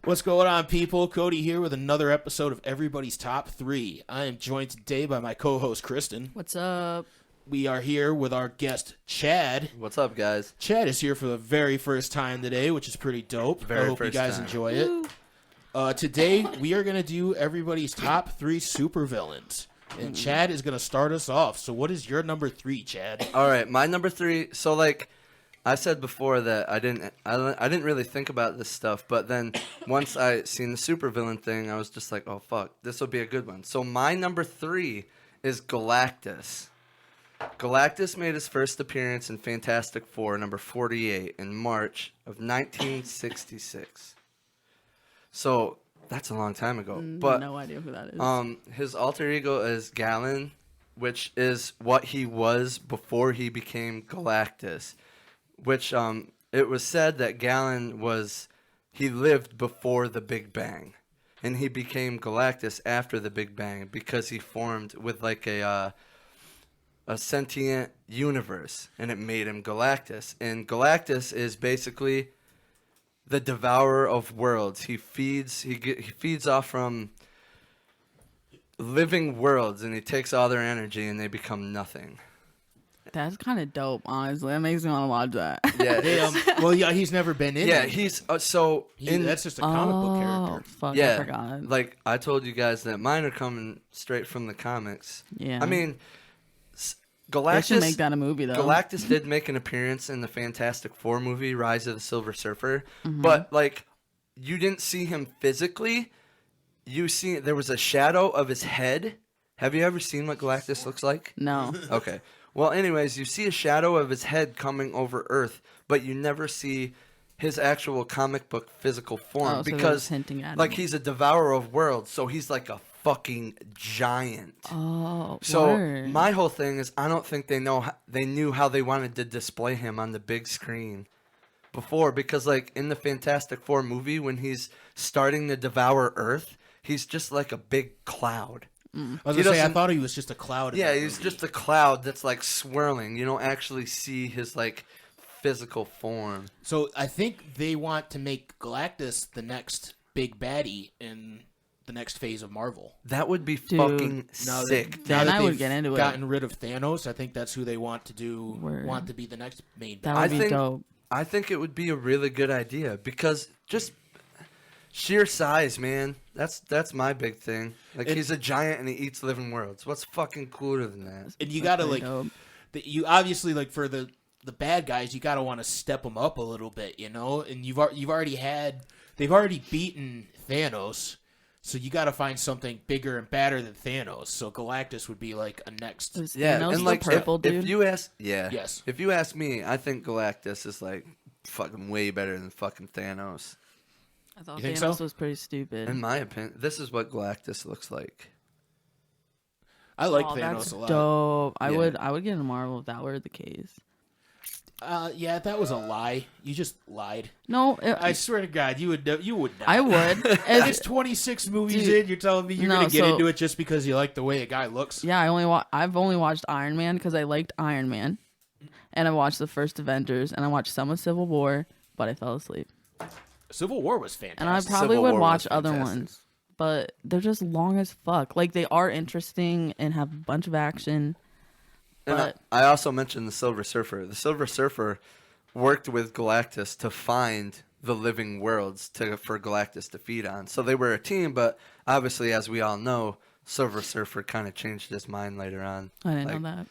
What's going on, people? Cody here with another episode of Everybody's Top 3. I am joined today by my co-host, Kristen. What's up? We are here with our guest, Chad. What's up, guys? Chad is here for the very first time today, which is pretty dope. I hope you guys enjoy it. Today, we are going to do everybody's top 3 supervillains. And Chad is going to start us off. So what is your number 3, Chad? All right, my number 3. So, like I said before that I didn't really think about this stuff, but then once I seen the supervillain thing, I was just like, oh, fuck, this will be a good one. So my number 3 is Galactus. Galactus made his first appearance in Fantastic Four, number 48, in March of 1966. So that's a long time ago. But no idea who that is. His alter ego is Galen, which is what he was before he became Galactus. Which it was said that Galen he lived before the Big Bang, and he became Galactus after the Big Bang because he formed with like a sentient universe, and it made him Galactus. And Galactus is basically the devourer of worlds. He feeds off from living worlds, and he takes all their energy, and they become nothing. That's kind of dope, honestly. That makes me want to watch that. Yeah. Well, yeah, he's never been in it. He's that's just a comic book character. Fuck, yeah, I forgot. like I told you guys that mine are coming straight from the comics. Yeah. I mean, They Galactus should make that a movie, though. Galactus did make an appearance in the Fantastic Four movie, Rise of the Silver Surfer, but like you didn't see him physically. There was a shadow of his head. Have you ever seen what Galactus looks like? No. Okay. Well, anyways, you see a shadow of his head coming over Earth, but you never see his actual comic book physical form because hinting at like him. he's a devourer of worlds, so he's like a fucking giant. Oh, so word. my whole thing is I don't think they knew how they wanted to display him on the big screen before, because like in the Fantastic Four movie when he's starting to devour Earth, he's just like a big cloud. I was going to say, I thought he was just a cloud. Yeah, he's just a cloud that's like swirling. You don't actually see his like physical form. So I think they want to make Galactus the next big baddie in the next phase of Marvel. That would be fucking sick. Then I would get into it. Gotten rid of Thanos, I think that's who they want to do. Word. Want to be the next main That bad. would be dope. I think it would be a really good idea because just sheer size, man. That's my big thing. Like he's a giant and he eats living worlds. What's fucking cooler than that? And you gotta like, dope. You obviously like for the bad guys, you gotta want to step them up a little bit, you know. And they've already beaten Thanos, so you gotta find something bigger and badder than Thanos. So Galactus would be like a next. Thanos and like the purple dude? if you ask, Yes. If you ask me, I think Galactus is like fucking way better than fucking Thanos. I thought You think Thanos so? was pretty stupid. In my opinion, this is what Galactus looks like. I like That's Thanos a lot. dope. I Yeah. would get into Marvel if that were the case. Yeah, that was a lie. You just lied. No, I swear to God, you would not. I would. It's 26 movies Dude, in. You're telling me you're no, gonna get so- into it just because you like the way a guy looks? Yeah, I've only watched Iron Man because I liked Iron Man, and I watched the first Avengers, and I watched some of Civil War, but I fell asleep. Civil War was fantastic. And I probably Civil would War watch was other fantastic. ones, but they're just long as fuck. Like they are interesting and have a bunch of action. And But I also mentioned the Silver Surfer. The Silver Surfer worked with Galactus to find the living worlds for Galactus to feed on. So they were a team, but obviously, as we all know, Silver Surfer kind of changed his mind later on. I didn't know that.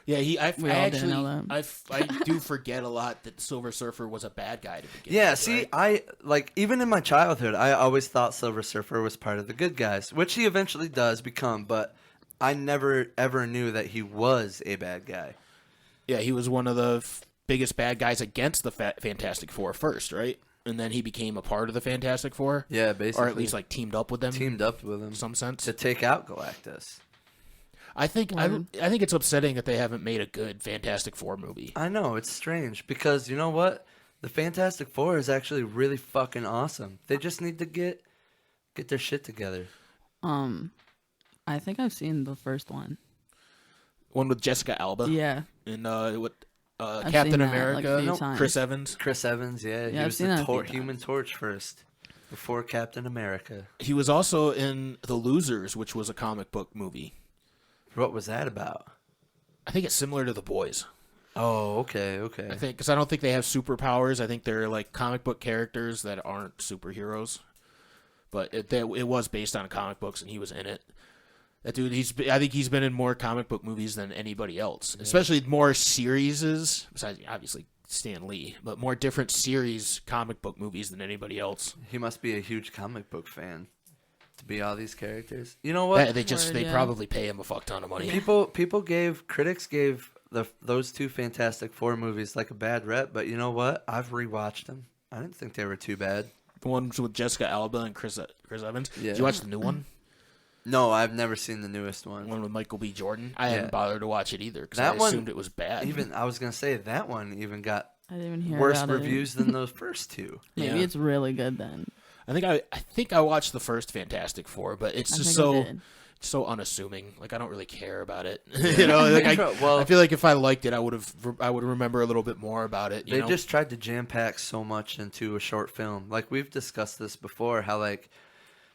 Yeah, We all didn't know that. I do forget a lot that Silver Surfer was a bad guy to begin Yeah, with. see, right? I like even in my childhood, I always thought Silver Surfer was part of the good guys, which he eventually does become, but I never ever knew that he was a bad guy. Yeah, he was one of the biggest bad guys against the Fantastic Four first, right? And then he became a part of the Fantastic Four. Yeah, basically. Or at least like teamed up with them. Teamed up with him in some sense. to take out Galactus. I think it's upsetting that they haven't made a good Fantastic Four movie. I know, it's strange because you know what? The Fantastic Four is actually really fucking awesome. They just need to get their shit together. I think I've seen the first one. One with Jessica Alba. Yeah. And I've Captain seen that, America. like, a few times. Chris Evans. Chris Evans, yeah, he I've was seen the that a few Human times. Torch first. Before Captain America. He was also in The Losers, which was a comic book movie. What was that about? I think it's similar to The Boys. Oh, okay. I think because I don't think they have superpowers. I think they're like comic book characters that aren't superheroes. But it was based on comic books, and he was in it. That dude, I think he's been in more comic book movies than anybody else, especially more series. Besides, obviously, Stan Lee, but more different series comic book movies than anybody else. He must be a huge comic book fan to be all these characters. You know what? They probably pay him a fuck ton of money. Critics gave those two Fantastic Four movies like a bad rep, but you know what? I've rewatched them. I didn't think they were too bad. The ones with Jessica Alba and Chris Evans. Yeah. Did you watch the new one? No, I've never seen the newest one. One with Michael B. Jordan. I haven't bothered to watch it either because I assumed it was bad. I was gonna say that one even got I didn't even hear worse about reviews than those first two. Maybe it's really good then. I think I watched the first Fantastic Four, but it's just so unassuming. Like I don't really care about it. You know, like I feel like if I liked it, I would remember a little bit more about it. They just tried to jam pack so much into a short film. Like we've discussed this before, how like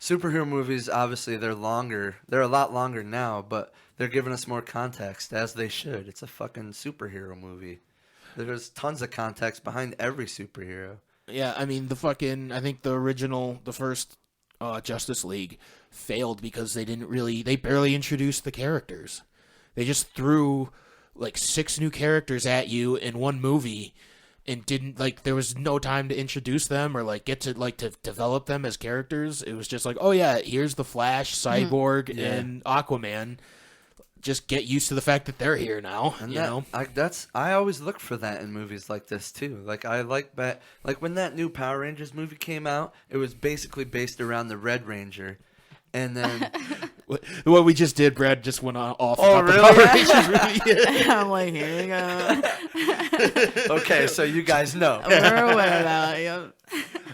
superhero movies, obviously they're longer. They're a lot longer now, but they're giving us more context, as they should. It's a fucking superhero movie. There's tons of context behind every superhero. Yeah, I mean, I think the first Justice League failed because they barely introduced the characters. They just threw like 6 new characters at you in one movie and there was no time to introduce them or like get to to develop them as characters. It was just like, oh yeah, here's the Flash, Cyborg, and Aquaman. Just get used to the fact that they're here now. And I always look for that in movies like this too. Like I like when that new Power Rangers movie came out, it was basically based around the Red Ranger, and then what we just did, Brad just went off. Oh, about really? The Power Rangers movie. I'm like, here we go. Okay, so you guys know. We're aware of that. Yep.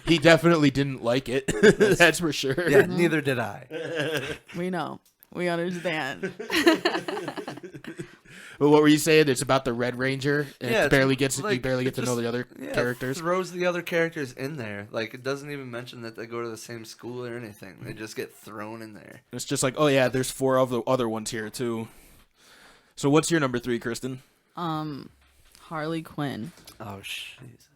He definitely didn't like it. That's for sure. Yeah, neither did I. We know. We understand. But what were you saying? It's about the Red Ranger. And Yeah, you barely get to just know the other characters. Throws the other characters in there. Like it doesn't even mention that they go to the same school or anything. They just get thrown in there. It's just like, oh yeah, there's 4 of the other ones here too. So what's your number 3, Kristen? Harley Quinn. Oh Jesus!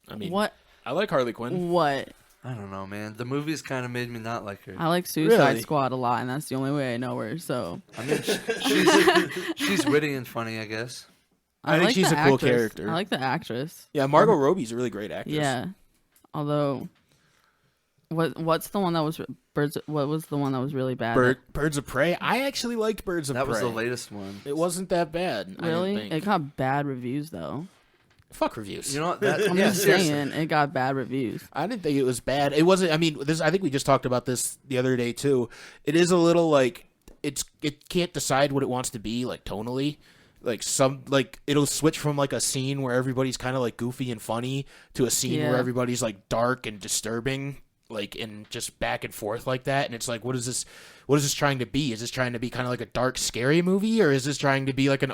I mean, what? I like Harley Quinn. What? I don't know, man. The movies kind of made me not like her. I like Suicide Really? Squad a lot, and that's the only way I know her. So I mean, she's witty and funny, I guess. I think she's the a cool actress. character. I like the actress. Yeah, Margot Robbie's a really great actress. Yeah, although, what's the one that was Birds? What was the one that was really bad? Birds of Prey. I actually liked Birds of Prey. That was the latest one. It wasn't that bad. Really? I didn't think. It got bad reviews though. Fuck reviews. You know what? I'm just saying it got bad reviews. I didn't think it was bad. It wasn't. I mean, I think we just talked about this the other day too. It is a little like it can't decide what it wants to be like tonally. It'll switch from like a scene where everybody's kind of like goofy and funny to a scene where everybody's like dark and disturbing, like and just back and forth like that. And it's like, what is this trying to be? Is this trying to be kind of like a dark, scary movie, or is this trying to be like an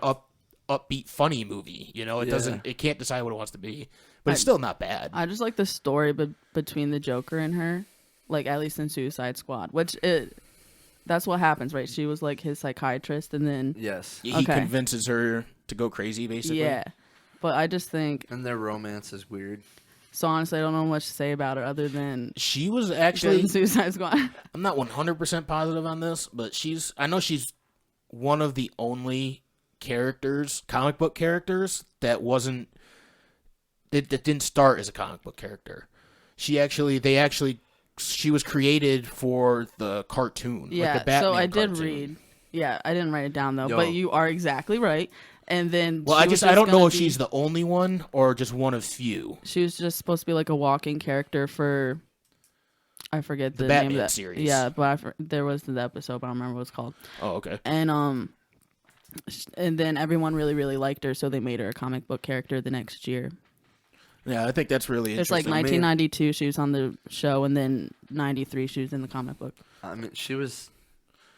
upbeat, funny movie? You know, it can't decide what it wants to be, but it's still not bad. I just like the story between the Joker and her, like at least in Suicide Squad, that's what happens, right? She was like his psychiatrist, and then he convinces her to go crazy, basically. Yeah, but I just think, and their romance is weird. So honestly, I don't know much to say about her other than she was actually in Suicide Squad. I'm not 100% positive on this, but I know she's one of the only comic book characters that didn't start as a comic book character. She was created for the cartoon. Yeah, like the Batman so I did cartoon. read. Yeah, I didn't write it down though, but you are exactly right. And then I don't know if she's the only one or just one of few. She was just supposed to be like a walking character for, I forget the Batman name of that series. Yeah, but there was the episode, but I don't remember what it's called. Oh, okay. And then everyone really, really liked her, so they made her a comic book character the next year. Yeah, I think that's really It's interesting. like 1992 she was on the show, and then 93 she was in the comic book. I mean, she was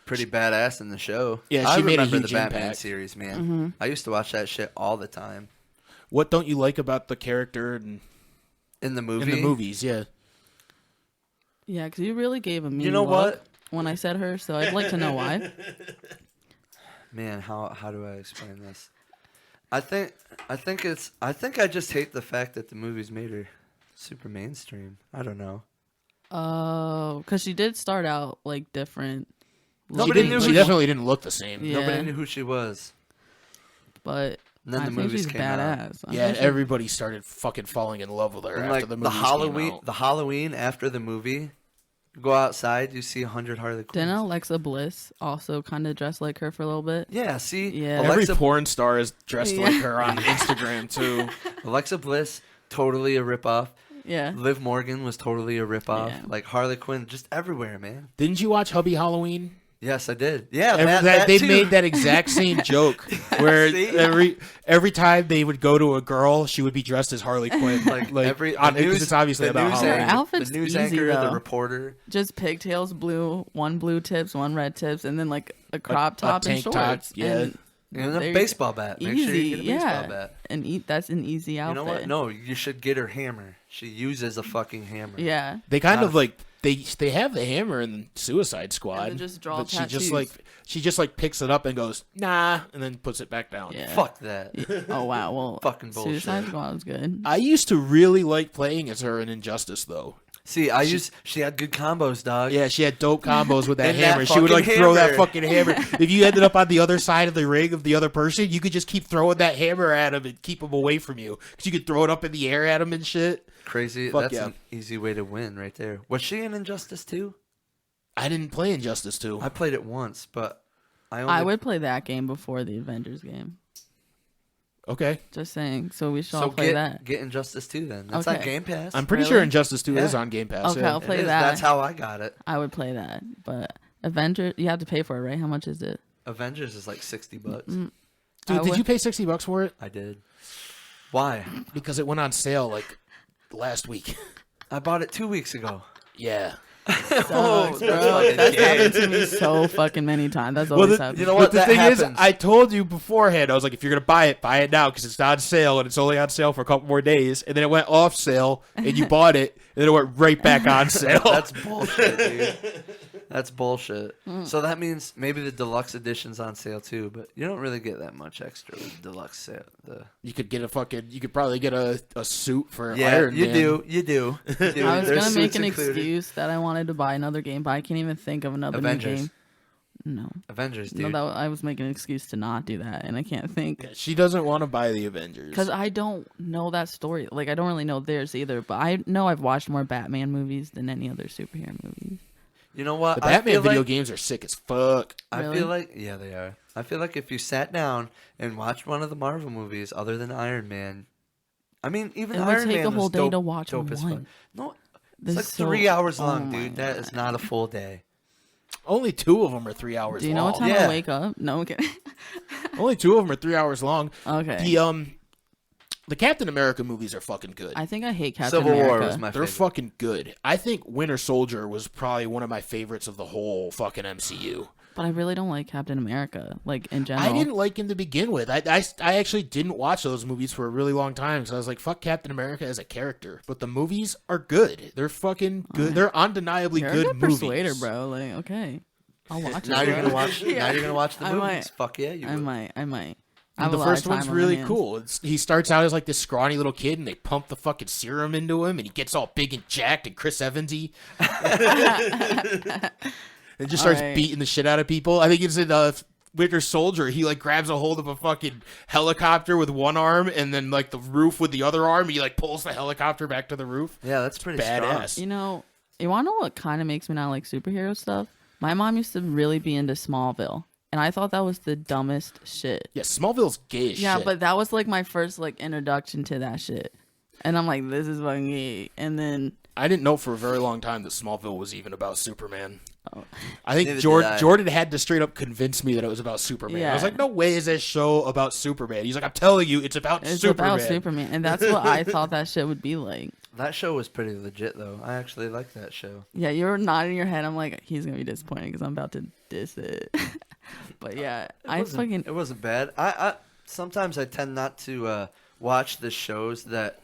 pretty badass in the show. Yeah, I she made a remember huge the Batman impact. series, man. Mm-hmm. I used to watch that shit all the time. What don't you like about the character in the movie? In the movies, yeah. Yeah, because you really gave a mean You know look what? when I said her, so I'd like to know why. Man, how do I explain this? I think I just hate the fact that the movies made her super mainstream. I don't know. Oh, because she did start out like different. Nobody knew She who definitely didn't look the same. Yeah. Nobody knew who she was. But And then I the think movies she's came out. badass. I Yeah, think and everybody started fucking falling in love with her And after like the the movies Halloween, came out. the Halloween after the movie, you go outside, you see 100 Harley Quinns. Didn't Alexa Bliss also kind of dress like her for a little bit? Yeah, see, Yeah. Every Alexa, porn star is dressed Yeah. like her on Instagram too. Alexa Bliss, totally a ripoff. Yeah. Liv Morgan was totally a ripoff. Yeah. Like Harley Quinn, just everywhere, man. Didn't you watch Hubby Halloween? Yes, I did. Yeah, They too. made that exact same joke where See? every time they would go to a girl, she would be dressed as Harley Quinn. Like every on the because news, it's obviously the about news Halloween. Her outfit's the news easy, anchor, the though. reporter. Just pigtails, one blue tips, one red tips, and then like a crop a top and tank top, shorts. yeah. And And there a you- baseball bat. Make sure you get a baseball yeah. bat. And that's an easy You outfit. know what? No, you should get her hammer. She uses a fucking hammer. Yeah. They kind Not of a- like they have the hammer in Suicide Squad. And then just draw but tattoos. she just like picks it up and goes nah, and then puts it back down. Yeah. Fuck that. Oh wow. Well, Fucking bullshit. Suicide Squad was good. I used to really like playing as her in Injustice though. See, she had good combos, dog. Yeah, she had dope combos with that And that hammer. She would like fucking throw that hammer. fucking hammer. If you ended up on the other side of the ring of the other person, you could just keep throwing that hammer at him and keep him away from you. Because you could throw it up in the air at him and shit. Crazy. Fuck That's yeah. an easy way to win right there. Was she in Injustice too? I didn't play Injustice 2. I played it once, but I would play that game before the Avengers game. Okay. Just saying. So we should So all play that. get Injustice 2 then. That's Okay. on Game Pass. I'm pretty Really? sure Injustice 2 is Yeah. on Game Pass. Okay, yeah. I'll play It is. that. That's how I got it. I would play that. But Avengers, you have to pay for it, right? How much is it? Avengers is like $60. Mm, Dude, I did would- you pay $60 for it? I did. Why? Because it went on sale like last week. I bought it 2 weeks ago. Yeah. Sucks, Oh, bro. that's That's fucking happened to me so fucking many times. That's Well, always the- happened. you know But what? the That thing happens. is, I told you beforehand, I was like, if you're going to buy it now because it's on sale and it's only on sale for a couple more days. And then it went off sale and you bought it and then it went right back on sale. That's bullshit, dude. That's bullshit. Mm. So that means maybe the deluxe edition's on sale too, but you don't really get that much extra with deluxe sale. You could get you could probably get a suit for Yeah, Iron you Man. do. You do. I was There's gonna make suits an included. excuse that I wanted to buy another game, but I can't even think of another new Avengers. game. No, Avengers, no, dude. I was making an excuse to not do that, and I can't think She doesn't want to buy the Avengers. because I don't know that story. Like I don't really know theirs either. But I know I've watched more Batman movies than any other superhero movies. You know what? The I Batman feel video like, games are sick as fuck. I Really? feel like, yeah, they are. I feel like if you sat down and watched one of the Marvel movies other than Iron Man, I mean, even It would Iron take Man a whole was day dope, to watch dope as fuck. one. No, This it's like is so- 3 hours oh long, my dude. That is God. not a full day. Only 2 of them are 3 hours Do you know what long. time Yeah. I wake up? No, I'm kidding. Only 2 of them are 3 hours long. Okay. The Captain America movies are fucking good. I think I hate Captain Civil America. War was my They're favorite. fucking good. I think Winter Soldier was probably one of my favorites of the whole fucking MCU. But I really don't like Captain America, like in general. I didn't like him to begin with. I actually didn't watch those movies for a really long time because I was like, fuck Captain America as a character. But the movies are good. They're fucking good. They're undeniably You're good a good movies. persuader, bro. Like, okay, I'll watch it. Now you're bro. gonna watch. Yeah. Now you're gonna watch the I movies. might. Fuck yeah, you. I will. might. I have And a the lot first of time one's on my really hands. cool. He starts out as like this scrawny little kid, and they pump the fucking serum into him, and he gets all big and jacked and Chris Evansy. And just starts Alright. beating the shit out of people. I think it's in Winter Soldier. He like grabs a hold of a fucking helicopter with one arm, and then like the roof with the other arm. He like pulls the helicopter back to the roof. Yeah, that's pretty Badass. strong. You know, you want to know what kind of makes me not like superhero stuff? My mom used to really be into Smallville, and I thought that was the dumbest shit. Yeah, Smallville's gay as Yeah, shit. but that was like my first like introduction to that shit, and I'm like, this is fucking gay. And then I didn't know for a very long time that Smallville was even about Superman. Oh. I think Neither did Jordan, I. Jordan had to straight up convince me that it was about Superman. I was Yeah. like, no way is this show about Superman. He's like, I'm telling you, it's about it's Superman. about Superman, and that's what I thought that shit would be like. That show was pretty legit, though. I actually like that show. Yeah, you're nodding your head. I'm like, he's gonna be disappointed because I'm about to diss it. But yeah, I fucking It wasn't bad. I sometimes I tend not to watch the shows that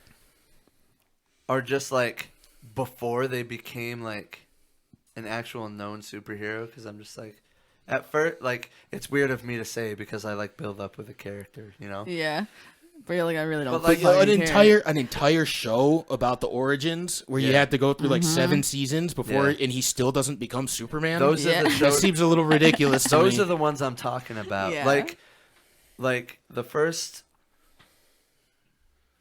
are just like before they became like an actual known superhero because I'm just like, at first, like, it's weird of me to say because I like build up with a character, you know? Yeah. But you're like, I really don't. But, like, an entire show about the origins where you had to go through like 7 seasons before, and he still doesn't become Superman. Those are the That shows. seems a little ridiculous. to Those me. are the ones I'm talking about. Yeah. Like the first.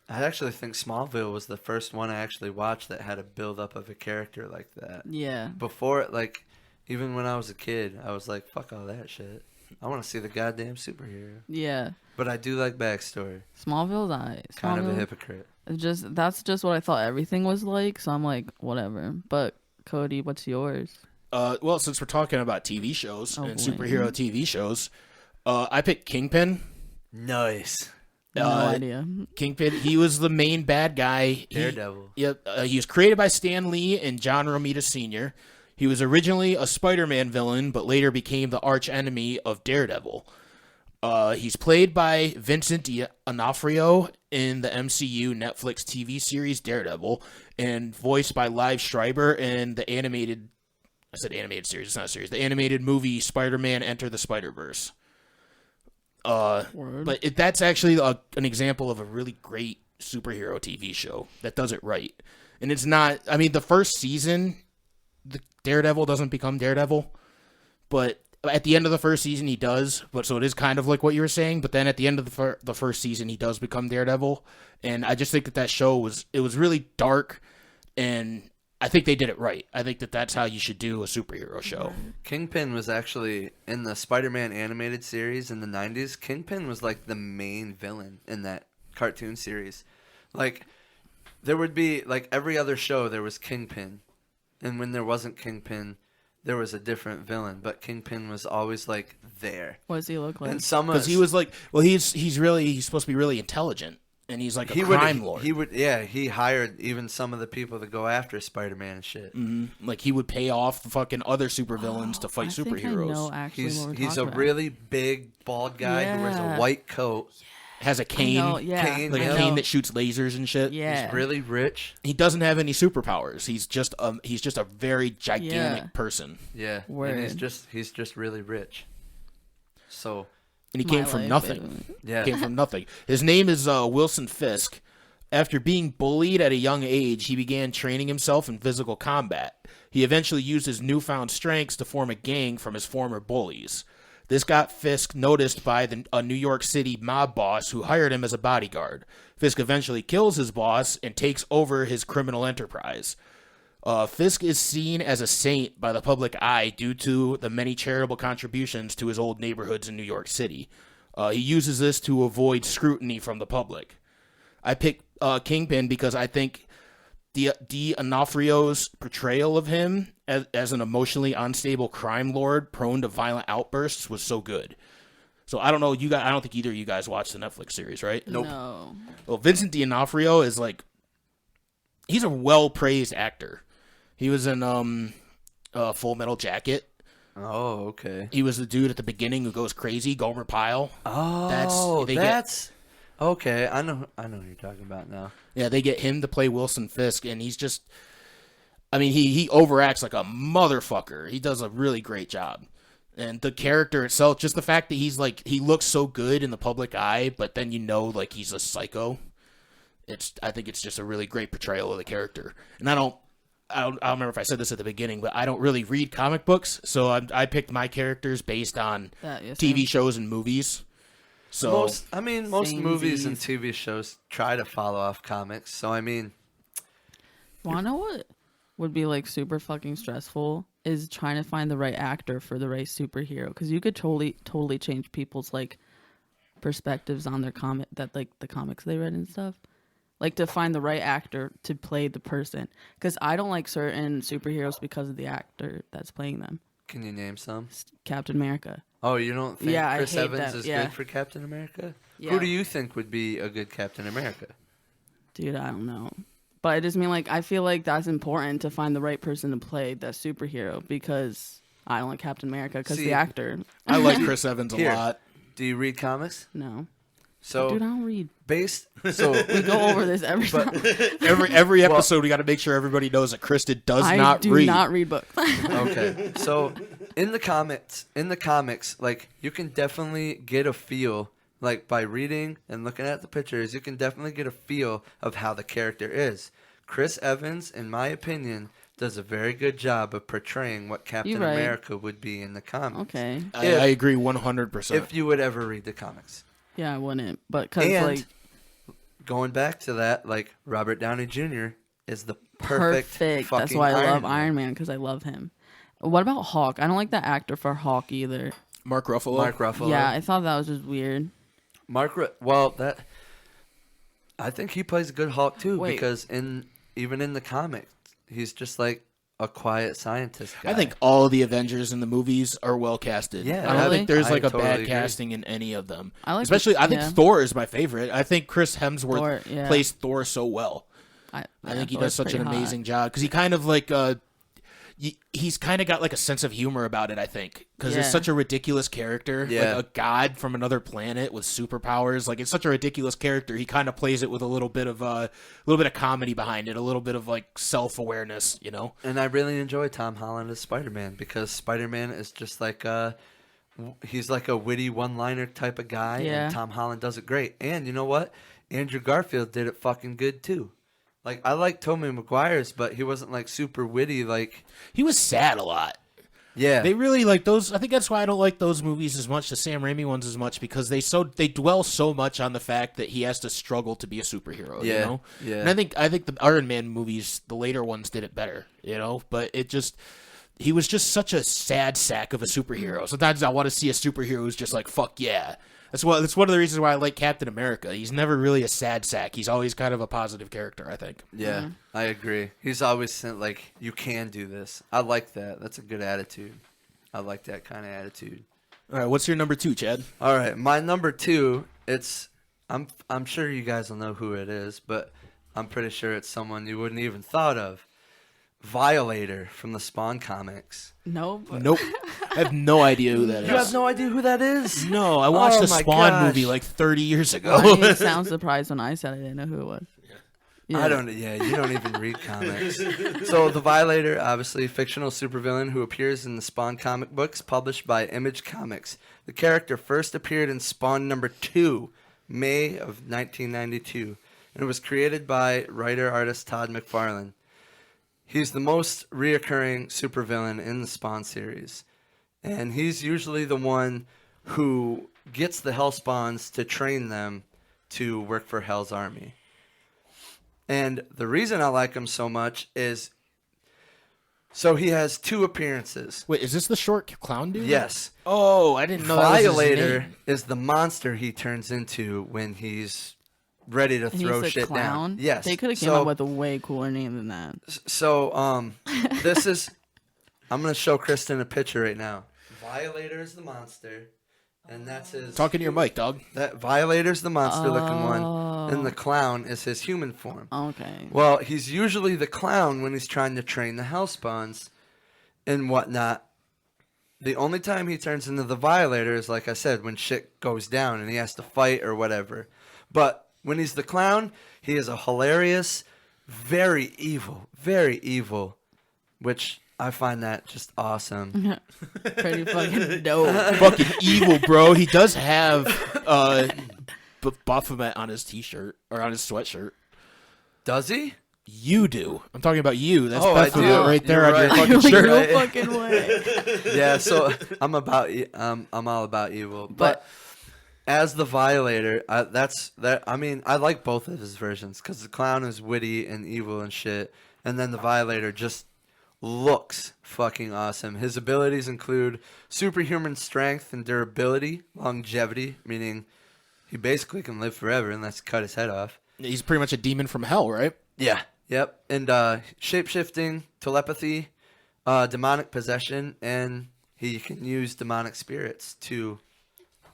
I actually think Smallville was the first one I actually watched that had a build up of a character like that. Yeah. Before, like, even when I was a kid, I was like, fuck all that shit. I want to see the goddamn superhero. Yeah. But I do like backstory. Smallville's nice. Kind of a hypocrite. That's just what I thought everything was like. So I'm like, whatever. But Cody, what's yours? Well, since we're talking about TV shows and boy. superhero TV shows, I picked Kingpin. Nice. No idea. Kingpin, he was the main bad guy. Daredevil. He was created by Stan Lee and John Romita Sr. He was originally a Spider-Man villain, but later became the arch enemy of Daredevil. He's played by Vincent D'Onofrio in the MCU Netflix TV series Daredevil, and voiced by Liev Schreiber in the animated series, it's not a series, the animated movie Spider-Man Enter the Spider-Verse. But that's actually an example of a really great superhero TV show that does it right. And it's not, I mean, the first season, the Daredevil doesn't become Daredevil, but at the end of the first season he does. But so it is kind of like what you were saying, but then at the end of the first season he does become Daredevil. And I just think that show was really dark, and I think they did it right. I think that that's how you should do a superhero show. Kingpin was actually in the Spider-Man animated series in the 90s. Kingpin was like the main villain in that cartoon series. Like, there would be, like, every other show there was Kingpin. And when there wasn't Kingpin, there was a different villain. But Kingpin was always, like, there. What does he look like? And some Because he was like, well, he's supposed to be really intelligent. And he's like a crime lord. He hired even some of the people to go after Spider-Man and shit. Mm-hmm. Like, he would pay off the fucking other supervillains to fight superheroes. Think I know actually what we're He's a talking about. really big, bald guy who wears a Yeah. white coat. Has a cane. I know, yeah. Cane, Like I a know. cane that shoots lasers and shit. Yeah. He's really rich. He doesn't have any superpowers. He's just a very gigantic person. Yeah. Word. And he's just really rich. So, And he My came from life, nothing. baby. yeah. Came from nothing. His name is Wilson Fisk. After being bullied at a young age, he began training himself in physical combat. He eventually used his newfound strengths to form a gang from his former bullies. This got Fisk noticed by a New York City mob boss who hired him as a bodyguard. Fisk eventually kills his boss and takes over his criminal enterprise. Fisk is seen as a saint by the public eye due to the many charitable contributions to his old neighborhoods in New York City. He uses this to avoid scrutiny from the public. I picked Kingpin because I think D'Onofrio's portrayal of him as an emotionally unstable crime lord prone to violent outbursts was so good. So I don't know, you guys. I don't think either of you guys watched the Netflix series, right? Nope. No. Well, Vincent D'Onofrio is like, he's a well-praised actor. He was in Full Metal Jacket. Oh, okay. He was the dude at the beginning who goes crazy, Gomer Pyle. Oh, that's okay. I know what you're talking about now. Yeah, they get him to play Wilson Fisk, and he's just, I mean, he overacts like a motherfucker. He does a really great job. And the character itself, just the fact that he's like, he looks so good in the public eye, but then like he's a psycho. I think it's just a really great portrayal of the character. And I don't remember if I said this at the beginning, but I don't really read comic books, so I picked my characters based on TV shows and movies. So Most movies and Samesies. TV shows try to follow off comics. So I mean, Wanna know what would be like super fucking stressful is trying to find the right actor for the right superhero, because you could totally change people's like perspectives on their the comics they read and stuff. Like to find the right actor to play the person, because I don't like certain superheroes because of the actor that's playing them. can you name some? Captain America. Oh, you don't think Yeah, I Chris hate Evans that. is Yeah. good for Captain America? Yeah. Who do you think would be a good Captain America? Dude, I don't know. But I just mean, like, I feel like that's important to find the right person to play that superhero, because I don't like Captain America because See, the actor. I like Chris Evans a Here. lot. Do you read comics? No. So Dude, I don't read. So We go over this every time. Every episode, we got to make sure everybody knows that Kristen does not I read. do not read books. okay. So in the comics, like you can definitely get a feel, like by reading and looking at the pictures, you can definitely get a feel of how the character is. Chris Evans, in my opinion, does a very good job of portraying what Captain America would be in the comics. Okay. I agree 100%. If you would ever read the comics. Yeah, I wouldn't. But because, like... Going back to that, like, Robert Downey Jr. is the perfect That's why I love Iron Man, because I love him. What about Hawk? I don't like the actor for Hawk either. Mark Ruffalo. Yeah, I thought that was just weird. I think he plays a good Hawk too, because even in the comics, he's just like a quiet scientist guy. I think all of the Avengers in the movies are well casted. Yeah, I don't think there's like a totally bad agree. casting in any of them. I think yeah. Thor is my favorite. I think Chris Hemsworth plays Thor so well. I think he does such an amazing job because he kind of like he's kind of got like a sense of humor about it, I think, because it's such a ridiculous character, like a god from another planet with superpowers. Like, it's such a ridiculous character. He kind of plays it with a little bit of comedy behind it, a little bit of like self-awareness, you know. And I really enjoy Tom Holland as Spider-Man because Spider-Man is just like he's like a witty one-liner type of guy, and Tom Holland does it great. And you know what? Andrew Garfield did it fucking good too. Like, I like Tobey Maguire's, but he wasn't, like, super witty, like... He was sad a lot. Yeah. They really, like, those... I think that's why I don't like those movies as much, the Sam Raimi ones as much, because they dwell so much on the fact that he has to struggle to be a superhero, you know? Yeah. And I think the Iron Man movies, the later ones, did it better, you know? But it just... He was just such a sad sack of a superhero. Sometimes I want to see a superhero who's just like, fuck yeah. That's one of the reasons why I like Captain America. He's never really a sad sack. He's always kind of a positive character, I think. Yeah, I agree. He's always like, you can do this. I like that. That's a good attitude. I like that kind of attitude. All right, what's your number 2, Chad? All right, my number 2, I'm sure you guys will know who it is, but I'm pretty sure it's someone you wouldn't even thought of. Violator from the Spawn comics. Nope. I have no idea who that is. You have no idea who that is? No, I watched the Spawn movie like 30 years ago. You sound surprised when I said I didn't know who it was. Yeah. You don't even read comics. So the Violator, obviously fictional supervillain who appears in the Spawn comic books published by Image Comics. The character first appeared in Spawn number 2, May of 1992, and it was created by writer-artist Todd McFarlane. He's the most reoccurring supervillain in the Spawn series, and he's usually the one who gets the Hellspawns to train them to work for Hell's Army. And the reason I like him so much is, so he has 2 appearances. Wait, is this the short clown dude? Yes. Oh, I didn't know that was his Violator name. is the monster he turns into when he's ready to throw shit clown? down. Yes. They could have came up with a way cooler name than that. So, this is... I'm going to show Kristen a picture right now. Violator is the monster, and that's his... Talking to your mic, dog. That Violator's the monster-looking one, and the clown is his human form. Okay. Well, he's usually the clown when he's trying to train the Hellspawns and whatnot. The only time he turns into the Violator is, like I said, when shit goes down and he has to fight or whatever. But when he's the clown, he is a hilarious, very evil, which I find that just awesome. Pretty fucking dope. Fucking evil, bro. He does have Baphomet on his t-shirt, or on his sweatshirt. Does he? You do. I'm talking about you. That's I Baphomet do. right there You're on your right. fucking shirt. No fucking way. Yeah, so I'm all about evil. But as the Violator, I like both of his versions because the clown is witty and evil and shit, and then the Violator just looks fucking awesome. His abilities include superhuman strength and durability, longevity, meaning he basically can live forever unless you cut his head off. He's pretty much a demon from hell, right? Yeah. Yep. And shape-shifting, telepathy, demonic possession, and he can use demonic spirits to...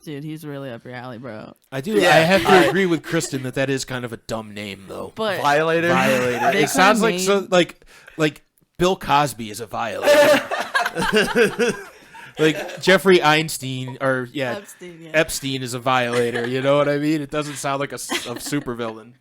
Dude, he's really up your alley, bro. I do. Yeah, I have to agree with Kristen that is kind of a dumb name, though. But Violator. It sounds like Bill Cosby is a violator. Like Jeffrey Einstein, or Epstein, yeah. Epstein is a violator. You know what I mean? It doesn't sound like a supervillain.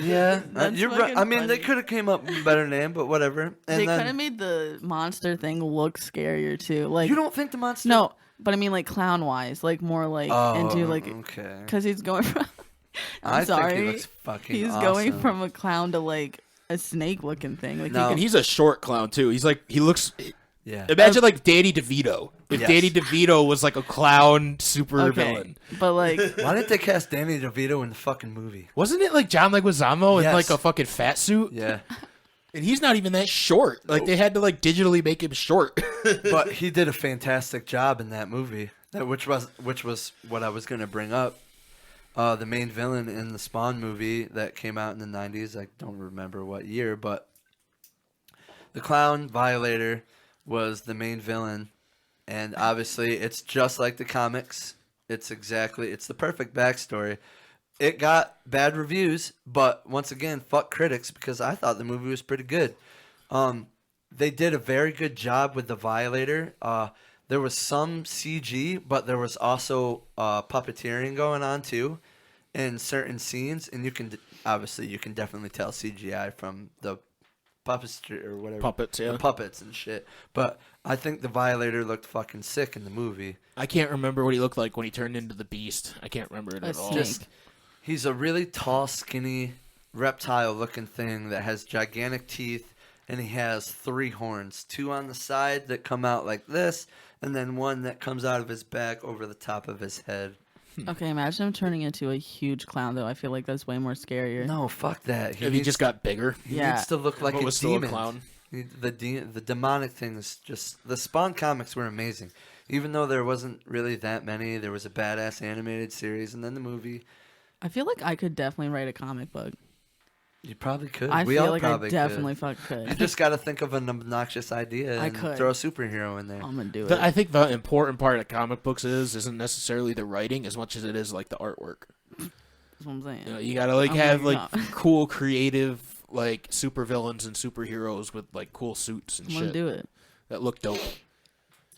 Yeah, That's you're right. I mean, fucking they funny. could have came up with a better name, but whatever. And They could then have made the monster thing look scarier too. Like you don't think the monster? no, but I mean like clown wise, like more like into like okay. because he's going from. I'm I sorry, think he looks fucking he's awesome. going from a clown to like a snake looking thing. Like No. he And he's a short clown too. He's like he looks. Yeah. Imagine like Danny DeVito. If Yes. Danny DeVito was like a clown super okay, villain. but like Why didn't they cast Danny DeVito in the fucking movie? Wasn't it like John Leguizamo in Yes. like a fucking fat suit? Yeah, And he's not even that short. Like they had to like digitally make him short. but he did a fantastic job in that movie. Which was what I was gonna bring up. The main villain in the Spawn movie that came out in the 90s. I don't remember what year, but the Clown Violator was the main villain, and obviously it's just like the comics. It's the perfect backstory. It got bad reviews, but once again, fuck critics, because I thought the movie was pretty good. They did a very good job with the Violator. There was some CG, but there was also puppeteering going on too in certain scenes, and you can definitely tell CGI from the puppetry or whatever. Puppets, yeah. The puppets and shit. But I think the Violator looked fucking sick in the movie. I can't remember what he looked like when he turned into the Beast. I can't remember it A at all. snake. Just he's a really tall, skinny, reptile-looking thing that has gigantic teeth, and he has 3 horns, 2 on the side that come out like this, and then 1 that comes out of his back over the top of his head. okay, imagine him turning into a huge clown though. I feel like that's way more scarier. No, fuck that. If he just got bigger. He Yeah. needs to look like But a was still a demon. clown. The demonic thing is just the Spawn comics were amazing. Even though there wasn't really that many, there was a badass animated series, and then the movie. I feel like I could definitely write a comic book. You probably could. I we feel all like probably I definitely could. fucking You could. just got to think of an obnoxious idea I and could. throw a superhero in there. I'm gonna do it. I think the important part of comic books isn't necessarily the writing as much as it is like the artwork. That's what I'm saying. You know, you gotta like I'm have like, like cool, creative like supervillains and superheroes with like cool suits and I'm gonna shit do it. that look dope.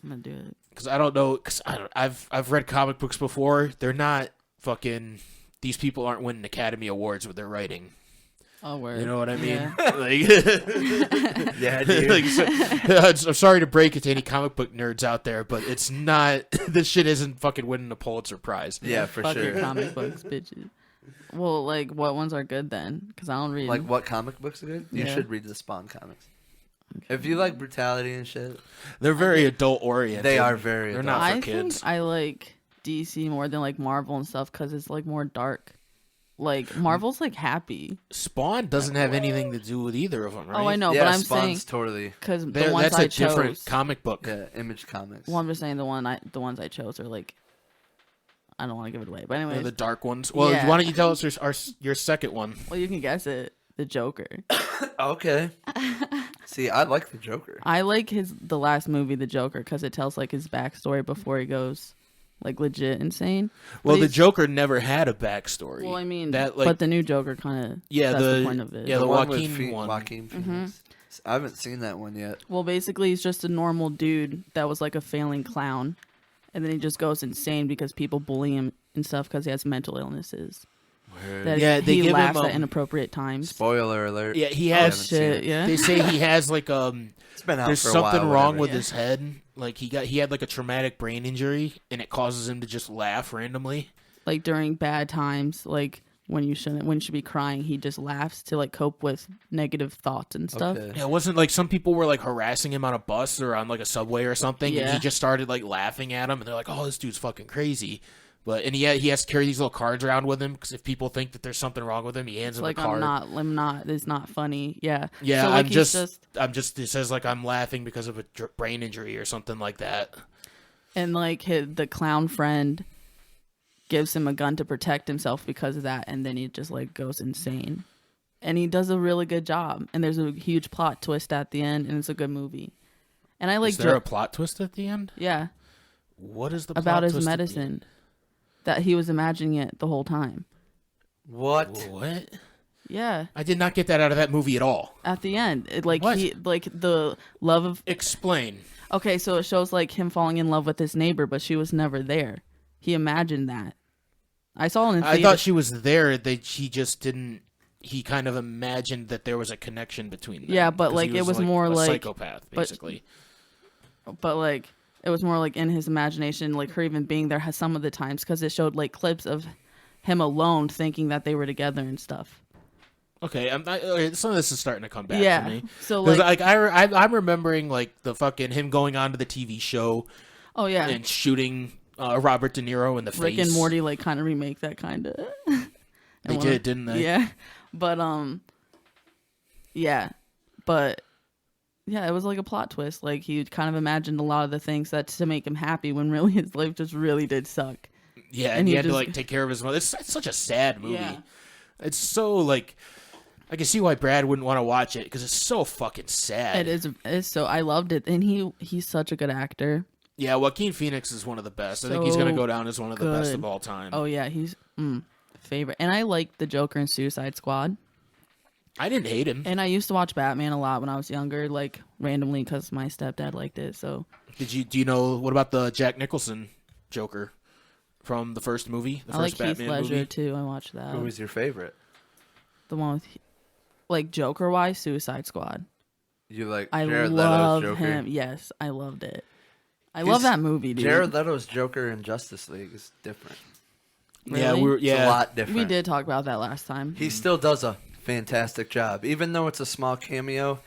I'm gonna do it. Because I don't know. Because I've read comic books before. They're not fucking. These people aren't winning Academy Awards with their writing. Oh, word. You know what I mean? Yeah. Like, Yeah, dude. like, I'm sorry to break it to any comic book nerds out there, but it's not. This shit isn't fucking winning a Pulitzer Prize. Yeah, for Fuck sure. your comic books, bitches. Well, like, what ones are good then? Because I don't read. Like, what comic books are good? You Yeah. should read the Spawn comics. If you like brutality and shit, They're very adult oriented. they are very. They're adult. not for I kids. think I like DC more than like Marvel and stuff because it's like more dark. Like Marvel's like happy. Spawn doesn't have anything to do with either of them, right? Oh, I know, Yeah, but I'm Spawn's saying totally. because the They're- ones that's I a different chose. comic book. Yeah, Image Comics. Well, I'm just saying the ones I chose are like. I don't want to give it away, but They're anyways. the dark ones. Well, Yeah. why don't you tell us your second one? Well, you can guess it. The Joker. Okay. See, I like the Joker. I like the last movie, The Joker, because it tells like his backstory before he goes like legit insane. Well, But the he's- Joker never had a backstory. Well, I mean, that like but the new Joker kind of Yeah, that's the- the point of it. yeah, the one with Joaquin one. Joaquin Mm-hmm. Phoenix. I haven't seen that one yet. Well, basically, he's just a normal dude that was like a failing clown, and then he just goes insane because people bully him and stuff because he has mental illnesses. That Yeah, they he give him, laughs at inappropriate times. Spoiler alert. Yeah, he I has. haven't seen Shit, it. yeah. They say he has like It's been out there's for a something while, wrong whatever. with his head. Like he had like a traumatic brain injury, and it causes him to just laugh randomly. Like during bad times, like when you should be crying, he just laughs to like cope with negative thoughts and stuff. Okay. Yeah, it wasn't like some people were like harassing him on a bus or on like a subway or something, and Yeah. he just started like laughing at him, and they're like, "Oh, this dude's fucking crazy." But he has to carry these little cards around with him because if people think that there's something wrong with him, he hands It's them like a card. I'm not. It's not funny. Yeah. Yeah, So, like, I'm he's just. It says like I'm laughing because of a brain injury or something like that. and like the clown friend gives him a gun to protect himself because of that, and then he just like goes insane, and he does a really good job, and there's a huge plot twist at the end, and it's a good movie, and I like Is there a plot twist at the end? yeah What is the about plot his twist at the medicine end? that he was imagining it the whole time. What? What? Yeah. I did not get that out of that movie at all. At the end, What? the love of. Explain. Okay, so it shows like him falling in love with his neighbor, but she was never there. He imagined that. I saw it in theater. I thought she was there. That she just didn't. He kind of imagined that there was a connection between them. Yeah, but 'cause like he it was like more a like psychopath, basically. but like it was more like in his imagination, like her even being there has some of the times because it showed like clips of him alone thinking that they were together and stuff. Okay, some of this is starting to come back Yeah, to me. so Because like I'm remembering like the fucking him going on to the TV show oh yeah, and shooting Robert De Niro in the Rick face. and Morty like kind of remake that kind of. They did, didn't they? Yeah, but yeah, but yeah, it was like a plot twist. Like he kind of imagined a lot of the things that to make him happy when really his life just really did suck. Yeah, And and he he had to just- like take care of his mother. It's such a sad movie. Yeah. It's so like, I can see why Brad wouldn't want to watch it because it's so fucking sad. It's so I loved it, and he's such a good actor. Yeah, Joaquin Phoenix is one of the best. I think he's gonna So go down as one of the best good. of all time. Oh yeah, he's favorite, and I like the Joker in Suicide Squad. I didn't hate him. And I used to watch Batman a lot when I was younger, like randomly because my stepdad liked it. So Do you know what about the Jack Nicholson Joker from the first movie, the I like first Heath Batman Ledger movie? too. I watched that. Who was your favorite? The one with like Joker wise, Suicide Squad. You like I Jared love Leto's Joker? him. Yes, I loved it. I love that movie, dude. Jared Leto's Joker in Justice League is different. Yeah, Really? It's a lot different. We did talk about that last time. He still does a fantastic job, even though it's a small cameo.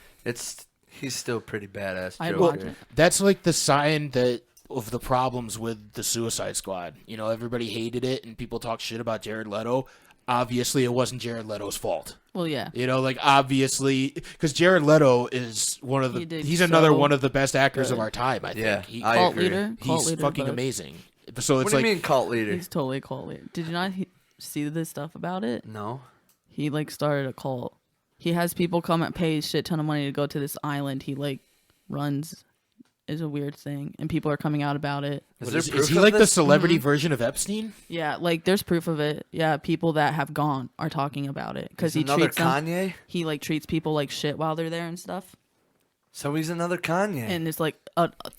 He's still pretty badass. I'd Joker. watch it. That's like the sign that of the problems with the Suicide Squad. You know, everybody hated it and people talk shit about Jared Leto. Obviously, it wasn't Jared Leto's fault. Well, yeah. You know, like obviously, because Jared Leto is one of the. He did He's another so one of the best actors of good. our time. I think. Yeah, I Cult agree. leader. Cult He's leader, fucking but amazing. So What it's do like you mean cult leader? He's totally a cult leader. Did you not see this stuff about it? No. He like started a cult. He has people come and pay a shit ton of money to go to this island. He like runs. Is a weird thing, and people are coming out about it. is he like the celebrity version of Epstein? Yeah, like there's proof of it. Yeah, people that have gone are talking about it because he another treats them. Kanye. He like treats people like shit while they're there and stuff, So he's another Kanye. and it's like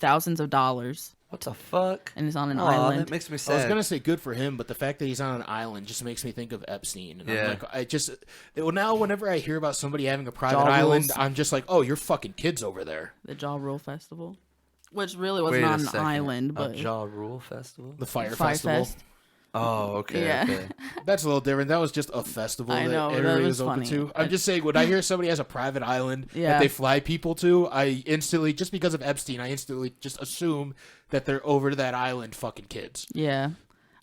thousands of dollars, What the fuck? and it's on an Aw, island. that makes me I sad. was gonna say good for him, but the fact that he's on an island just makes me think of Epstein. And Yeah. now whenever I hear about somebody having a private Jaw island, rules. I'm just like, oh, you're fucking kids over there. The Jaw Rule Festival, which really was Wait not a an second. island, A but Jaw Rule Festival. The Fire Fire Festival. Fest. Oh, okay. Yeah. Okay. That's a little different. That was just a festival I know, that that everybody was was open funny. to. I'm just saying, when I hear somebody has a private island Yeah. that they fly people to, I instantly, just because of Epstein, I instantly just assume that they're over to that island fucking kids. Yeah,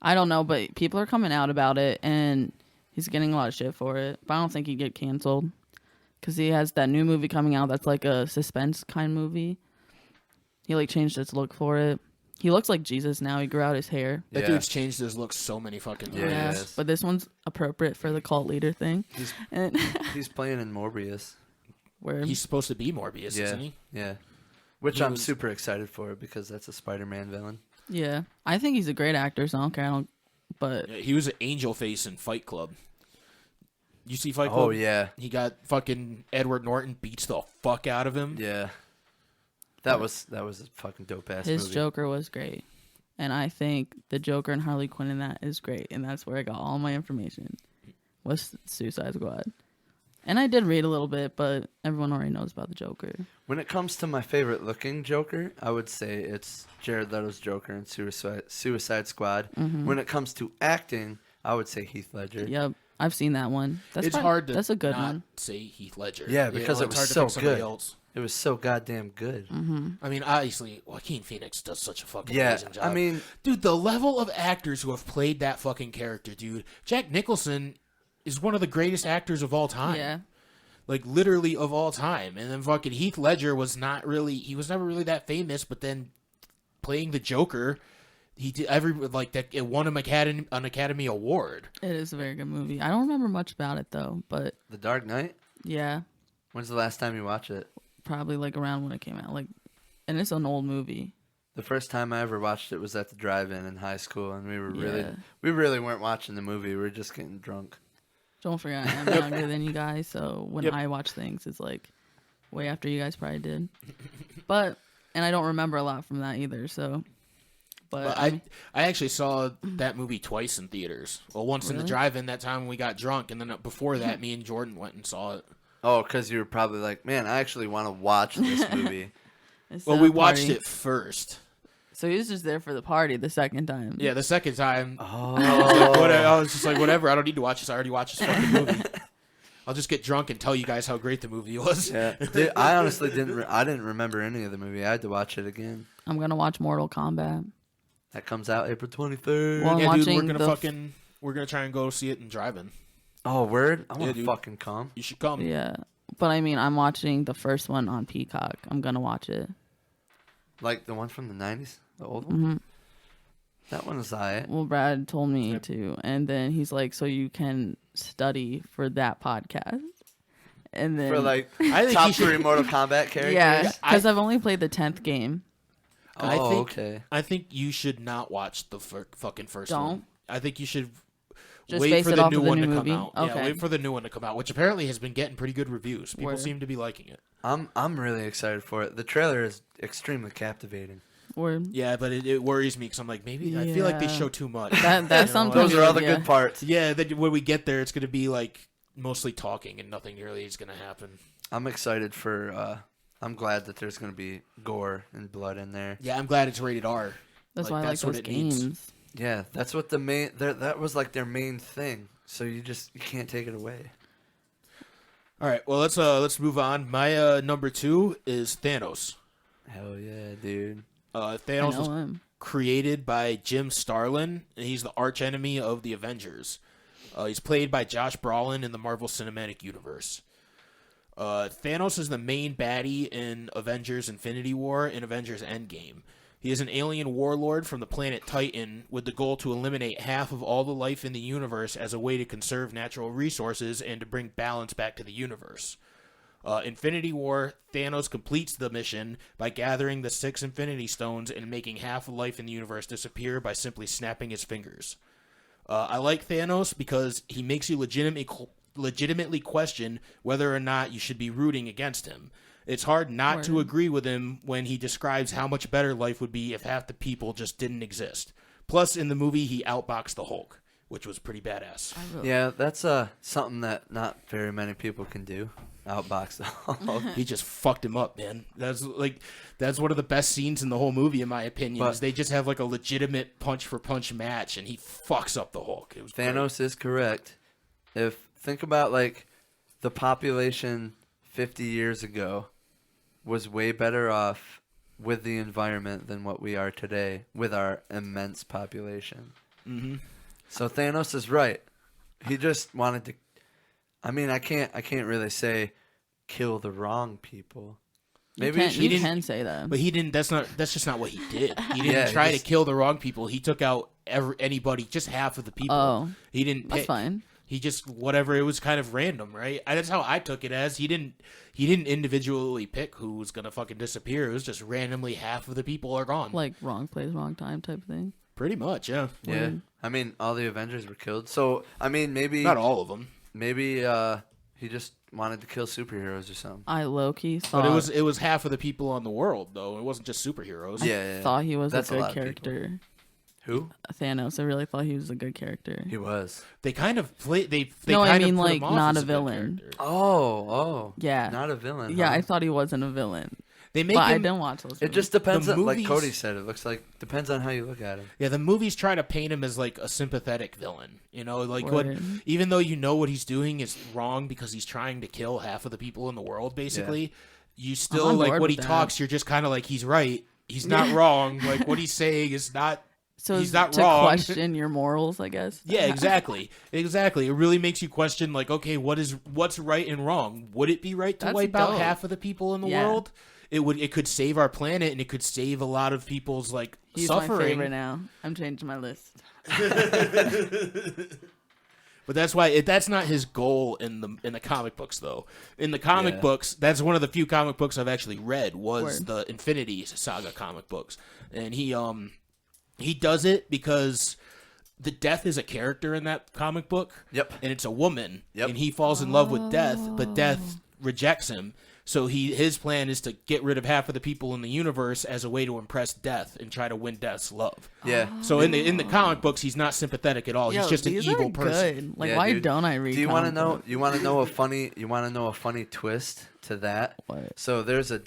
I don't know, but people are coming out about it, and he's getting a lot of shit for it. But I don't think he'd get canceled because he has that new movie coming out that's like a suspense kind movie. He like changed his look for it. He looks like Jesus now. He grew out his hair. That Yeah. dude's changed his look so many fucking times. Yeah. Yeah, Yes. but this one's appropriate for the cult leader thing. He's And he's playing in Morbius. where He's supposed to be Morbius, Yeah. isn't he? Yeah. Which He I'm was- super excited for because that's a Spider-Man villain. yeah, I think he's a great actor. So I don't care. But Yeah, he was an angel face in Fight Club. You see Fight Club? Oh yeah. He got fucking Edward Norton beats the fuck out of him. Yeah. That was a fucking dope ass his movie. Joker was great. And I think the Joker and Harley Quinn in that is great. And that's where I got all my information. Was Suicide Squad. And I did read a little bit, but everyone already knows about the Joker. When it comes to my favorite looking Joker, I would say it's Jared Leto's Joker in Suicide Squad. Mm-hmm. When it comes to acting, I would say Heath Ledger. Yep. I've seen that one. It's hard to That's a good not one. say Heath Ledger. Yeah, because it it's was hard to so pick somebody good. else. It was so goddamn good. Mm-hmm. I mean, obviously, Joaquin Phoenix does such a fucking Yeah, amazing job. I mean, dude, the level of actors who have played that fucking character, dude. Jack Nicholson is one of the greatest actors of all time. Yeah. Like, literally of all time. And then fucking Heath Ledger was never really that famous, but then playing the Joker, he did it won him an Academy Award. It is a very good movie. I don't remember much about it, though. But, The Dark Knight. yeah. When's the last time you watched it? Probably, like, around when it came out. Like, and it's an old movie. The first time I ever watched it was at the drive-in in high school, and we Yeah. really weren't watching the movie. We were just getting drunk. Don't forget, I am younger than you guys, so when Yep. I watch things, it's like way after you guys probably did. But and I don't remember a lot from that either. So, but I actually saw that movie twice in theaters. Well, once in the Really? drive-in that time when we got drunk, and then before that, me and Jordan went and saw it. Oh, because you were probably like, man, I actually want to watch this movie. it's Well, a we watched party. it first. So he was just there for the party the second time. Yeah, the second time, Oh. I was just like, whatever. I don't need to watch this. I already watched this fucking movie. I'll just get drunk and tell you guys how great the movie was. Yeah. Dude, I honestly didn't. I didn't remember any of the movie. I had to watch it again. I'm gonna watch Mortal Kombat. That comes out April 23rd. Well, I'm Yeah, dude, we're watching gonna we're gonna try and go see it in drive-in. Oh, word! I want to dude. fucking come. You should come. Yeah, but I mean, I'm watching the first one on Peacock. I'm gonna watch it. Like the one from the 90s, the old one. hmm That one was alright. Well, Brad told me to, and then he's like, "So you can study for that podcast." And then For like I think top you should- 3 Mortal Kombat characters. yeah, because I've only played the 10th game. Oh, I think- okay. I think you should not watch the fucking first one. Don't? I think you should Just wait base for it the off new of the one new to movie? come out. Okay. Yeah, wait for the new one to come out, which apparently has been getting pretty good reviews. People Word. seem to be liking it. I'm really excited for it. The trailer is extremely captivating. Or Yeah, but it worries me because I'm like, maybe I feel like they Yeah. show too much. that know, sometimes Those are all the yeah. good parts. Yeah, then when we get there, it's going to be like mostly talking and nothing really is going to happen. I'm excited for. I'm glad that there's going to be gore and blood in there. Yeah, I'm glad it's rated R. That's Like, why I like that's what those it needs. games. Yeah, that's what the main. That was like their main thing. So you can't take it away. All right, well let's move on. My number 2 is Thanos. Hell yeah, dude. I Thanos was know him. created by Jim Starlin, and he's the archenemy of the Avengers. He's played by Josh Brolin in the Marvel Cinematic Universe. Thanos is the main baddie in Avengers Infinity War and Avengers Endgame. He is an alien warlord from the planet Titan with the goal to eliminate half of all the life in the universe as a way to conserve natural resources and to bring balance back to the universe. Infinity War, Thanos completes the mission by gathering the 6 Infinity Stones and making half of life in the universe disappear by simply snapping his fingers. I like Thanos because he makes you legitimately question whether or not you should be rooting against him. It's hard not to Word. agree with him when he describes how much better life would be if half the people just didn't exist. Plus, in the movie, he outboxed the Hulk, which was pretty badass. I really- Yeah, that's something that not very many people can do. Outbox the Hulk. He just fucked him up, man. That's one of the best scenes in the whole movie, in my opinion. But- Is they just have like a legitimate punch for punch match, and he fucks up the Hulk. It was great. Thanos is correct. Think about like the population 50 years ago was way better off with the environment than what we are today with our immense population. Mm-hmm. So Thanos is right. He just wanted to. I mean, I can't really say kill the wrong people. Maybe you he can, should- you can say that. But he didn't. That's just not what he did. He didn't Yeah, try he to just- kill the wrong people. He took out anybody, just half of the people. Oh. He didn't That's pick. fine. He just whatever. It was kind of random, right? That's how I took it as. He didn't individually pick who was gonna fucking disappear. It was just randomly half of the people are gone. Like wrong place, wrong time type of thing. Pretty much, yeah. Yeah. Word. I mean, all the Avengers were killed. So I mean, maybe Not all of them, he just wanted to kill superheroes or something. I low-key thought, but it was half of the people on the world though. It wasn't just superheroes. Yeah, thought he was That's a a good lot of people. character. Who? Thanos. I really thought he was a good character. He was. They kind of play. They No, I kind of mean, put like, him off not as a good villain. character. Oh. Yeah. Not a villain. Yeah, huh? I thought he wasn't a villain. They make But I him. didn't watch those. It just depends The on, like movies- Cody said, it looks like depends on how you look at him. Yeah, the movies try to paint him as like a sympathetic villain. You know, like what? Word. Even though you know what he's doing is wrong because he's trying to kill half of the people in the world, basically, you still on like board when he with that. talks. You're just kind of like he's right. He's not wrong. Like what he's saying is not. So he's not to wrong. question your morals, I guess. Yeah, exactly. Exactly. It really makes you question, like, okay, what's right and wrong? Would it be right to That's wipe out dope. half of the people in the Yeah. world? It could save our planet, and it could save a lot of people's like He's my suffering. favorite now. I'm changing my list. But that's why that's not his goal in the comic books, though. In the comic Yeah. books, that's one of the few comic books I've actually read was Word. the Infinity Saga comic books, and he does it because the Death is a character in that comic book. Yep. And it's a woman. Yep. And he falls in love with Death, but Death rejects him. So his plan is to get rid of half of the people in the universe as a way to impress Death and try to win Death's love. Yeah. So in the comic books, he's not sympathetic at all. He's just an evil person. Good. Like, Yeah, why dude. don't I read? Do you want to comic know? books? You want to know a funny? You want to know a funny twist to that? What? So there's a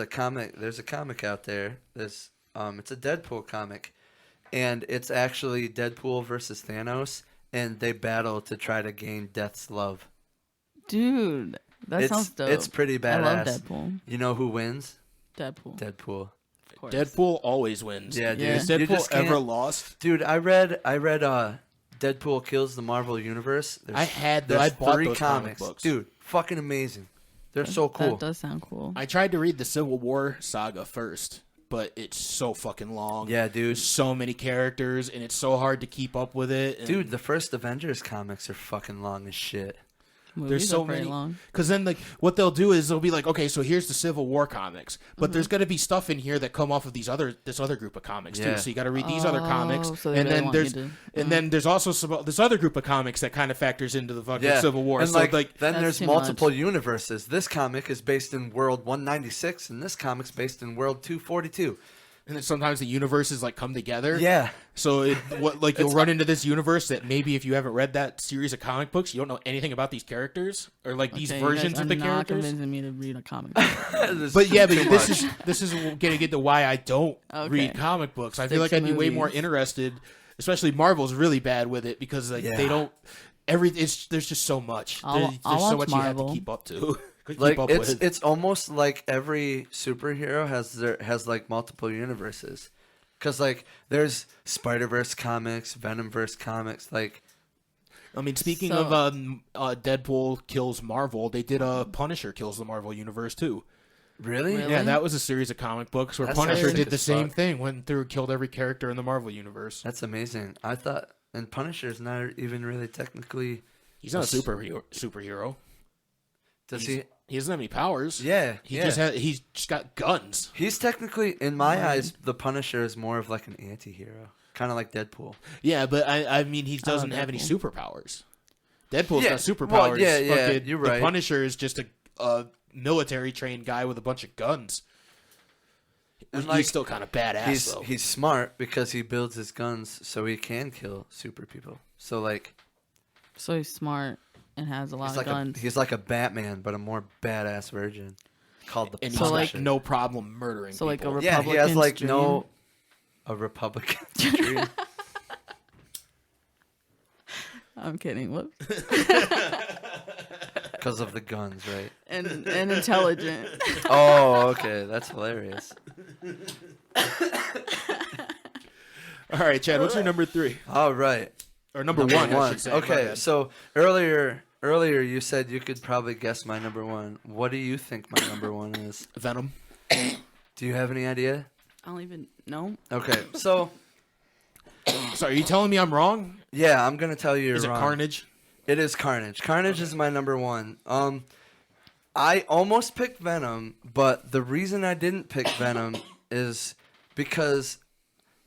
comic. There's a comic out there. It's a Deadpool comic, and it's actually Deadpool versus Thanos, and they battle to try to gain Death's love. Dude, that sounds dope. It's pretty badass. I love Deadpool. You know who wins? Deadpool. Deadpool. Of course. Deadpool always wins. Yeah, dude. Yeah. Has You Deadpool just can't- ever lost? Dude, I read Deadpool Kills the Marvel Universe. I There's bought 3 those comic comics. books. Dude, fucking amazing. They're so cool. That does sound cool. I tried to read the Civil War saga first, but it's so fucking long. Yeah, dude. There's so many characters, and it's so hard to keep up with it. And Dude, the first Avengers comics are fucking long as shit. Movies there's so are pretty many. long. Because then, like, what they'll do is they'll be like, okay, so here's the Civil War comics, but there's going to be stuff in here that come off of this other group of comics Yeah. too. So you got to read these other comics, so they and really then want you there's to- then there's also this other group of comics that kind of factors into the fucking Yeah, Civil War. And So like, like, then That's there's too multiple much. universes. This comic is based in World 196, and this comic's based in World 242. and then sometimes the universes like come together. Yeah, So you'll run into this universe that maybe if you haven't read that series of comic books, you don't know anything about these characters or like these Okay, versions you of guys the are not characters. convincing me to read a comic. But yeah, but this is getting into why I don't Okay. read comic books. I Stick feel like to I'd be way more movies. interested. Especially Marvel's really bad with it because like Yeah. they don't there's just so much. I'll There's so watch much you have Marvel. to keep up to. keep like up with. it's almost like every superhero has like multiple universes, because like there's Spider-Verse comics, Venomverse comics, like. I mean, speaking So- of Deadpool kills Marvel, they did Punisher kills the Marvel universe too. Really? Really? Yeah, that was a series of comic books where That's Punisher sick did the as same fuck. thing, went through and killed every character in the Marvel universe. That's amazing. I thought, and Punisher's not even really technically. He's not a superhero. Does He doesn't have any powers. Yeah, He's just got guns. He's technically, in my eyes, the Punisher is more of like an anti-hero, kind of like Deadpool. Yeah, but I mean, he doesn't have any Deadpool. superpowers. Deadpool's Yeah, got superpowers. well, yeah, Fucking- you're right. The Punisher is just a military trained guy with a bunch of guns. And, He's like, still kind of badass though. He's smart because he builds his guns so he can kill super people. So like So he's smart and has a lot he's of like guns. he's like a Batman, but a more badass version called the and Punisher. he's So, like like- no problem murdering so, like, a people. yeah, he has Republican's like dream. a Republican dream. I'm kidding. Whoops. Because of the guns, right? And intelligent. Oh, okay, that's hilarious. All right, Chad, what's your number 3 All right. or number one? I should say. My Okay, bad. so earlier you said you could probably guess my number 1. What do you think my number 1 is? Venom. Do you have any idea? I don't even know. Okay, so So are you telling me I'm wrong? yeah, I'm gonna tell you you're Is it wrong. Carnage? It is Carnage. Carnage is my number 1. I almost picked Venom, but the reason I didn't pick Venom is because,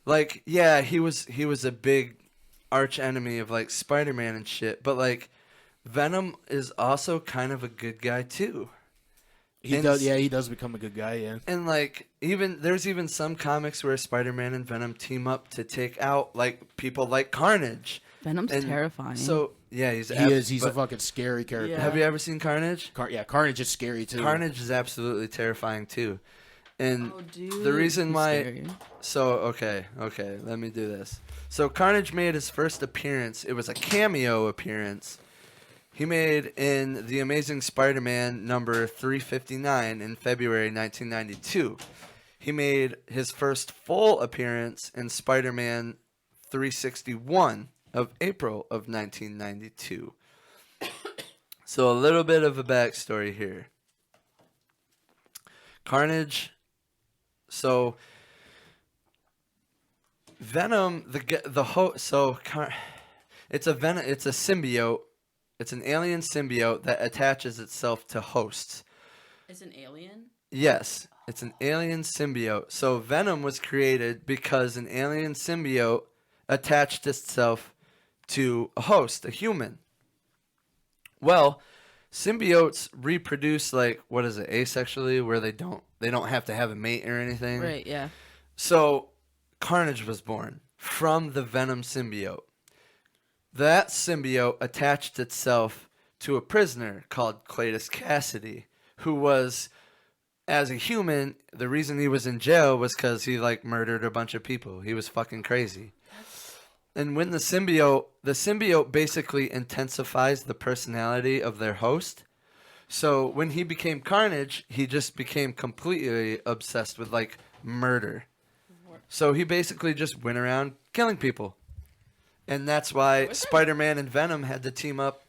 like, yeah, he was a big arch enemy of like Spider-Man and shit, but like Venom is also kind of a good guy too. He does become a good guy, yeah. And like there's even some comics where Spider-Man and Venom team up to take out like people like Carnage. Venom's And terrifying. So yeah, he's He's a but fucking scary character. Yeah. have you ever seen Carnage? Carnage is scary too. Carnage is absolutely terrifying too. And Oh, dude, the reason he's why scary. so okay, let me do this. So Carnage made his first appearance. It was a cameo appearance. He made in The Amazing Spider-Man number 359 in February 1992. He made his first full appearance in Spider-Man 361 of April of 1992. So a little bit of a backstory here. Carnage. So Venom, it's a symbiote. It's an alien symbiote that attaches itself to hosts. It's an alien? Yes, it's an alien symbiote. So Venom was created because an alien symbiote attached itself to a host, a human. Well, symbiotes reproduce like, what is it, asexually, where they don't have to have a mate or anything. Right, yeah. So Carnage was born from the Venom symbiote. That symbiote attached itself to a prisoner called Cletus Cassidy, who was, as a human, the reason he was in jail was because he like murdered a bunch of people. He was fucking crazy. And when the symbiote basically intensifies the personality of their host. So when he became Carnage, he just became completely obsessed with like murder. So he basically just went around killing people. And that's why Spider-Man and Venom had to team up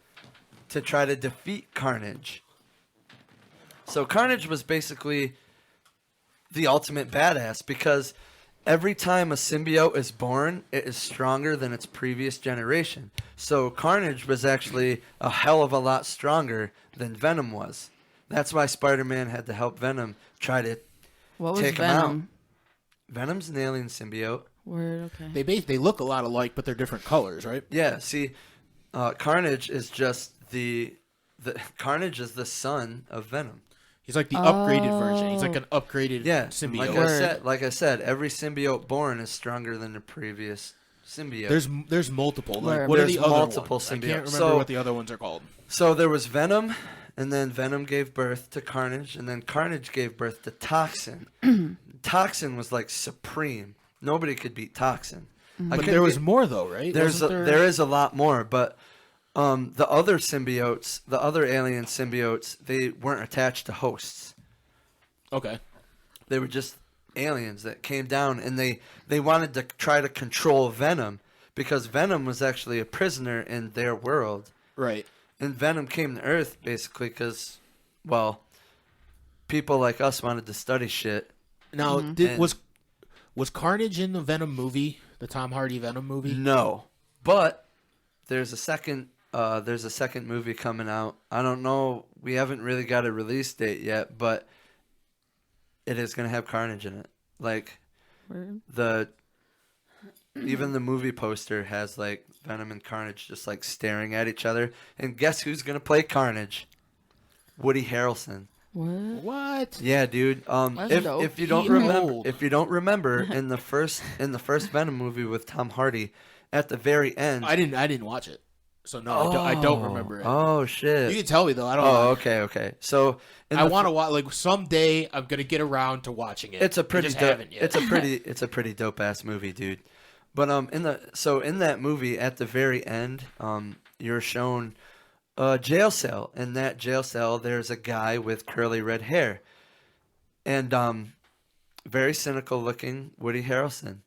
to try to defeat Carnage. So Carnage was basically the ultimate badass because every time a symbiote is born, it is stronger than its previous generation. So Carnage was actually a hell of a lot stronger than Venom was. That's why Spider-Man had to help Venom try to take him out. Venom's an alien symbiote. Word, okay. They look a lot alike, but they're different colors, right? Yeah, see, Carnage is just the Carnage is the son of Venom. He's like the upgraded version. He's like an upgraded symbiote. Like I said, every symbiote born is stronger than the previous symbiote. There's multiple. Like, what There's are the other multiple ones? symbiotes. I can't remember what the other ones are called. So there was Venom, and then Venom gave birth to Carnage, and then Carnage gave birth to Toxin. Toxin was like supreme. Nobody could beat Toxin. But there was more though, right? There is a lot more, but the other symbiotes, the other alien symbiotes, they weren't attached to hosts. Okay. They were just aliens that came down, and they wanted to try to control Venom because Venom was actually a prisoner in their world. Right. And Venom came to Earth basically because, well, people like us wanted to study shit. Now, was Carnage in the Venom movie, the Tom Hardy Venom movie? No, but there's a second movie coming out. I don't know. We haven't really got a release date yet, but it is gonna have Carnage in it. Like even the movie poster has like Venom and Carnage just like staring at each other. And guess who's gonna play Carnage? Woody Harrelson. What? Yeah, dude. If you don't remember in the first Venom movie with Tom Hardy, at the very end, I didn't watch it, so no, I don't remember it. Oh shit! You can tell me though. I don't. Oh, okay. So I want to watch. Like someday, I'm gonna get around to watching it. It's a pretty. It's a pretty dope ass movie, dude. But in that movie, at the very end, you're shown a jail cell. In that jail cell, there's a guy with curly red hair, and very cynical looking Woody Harrelson.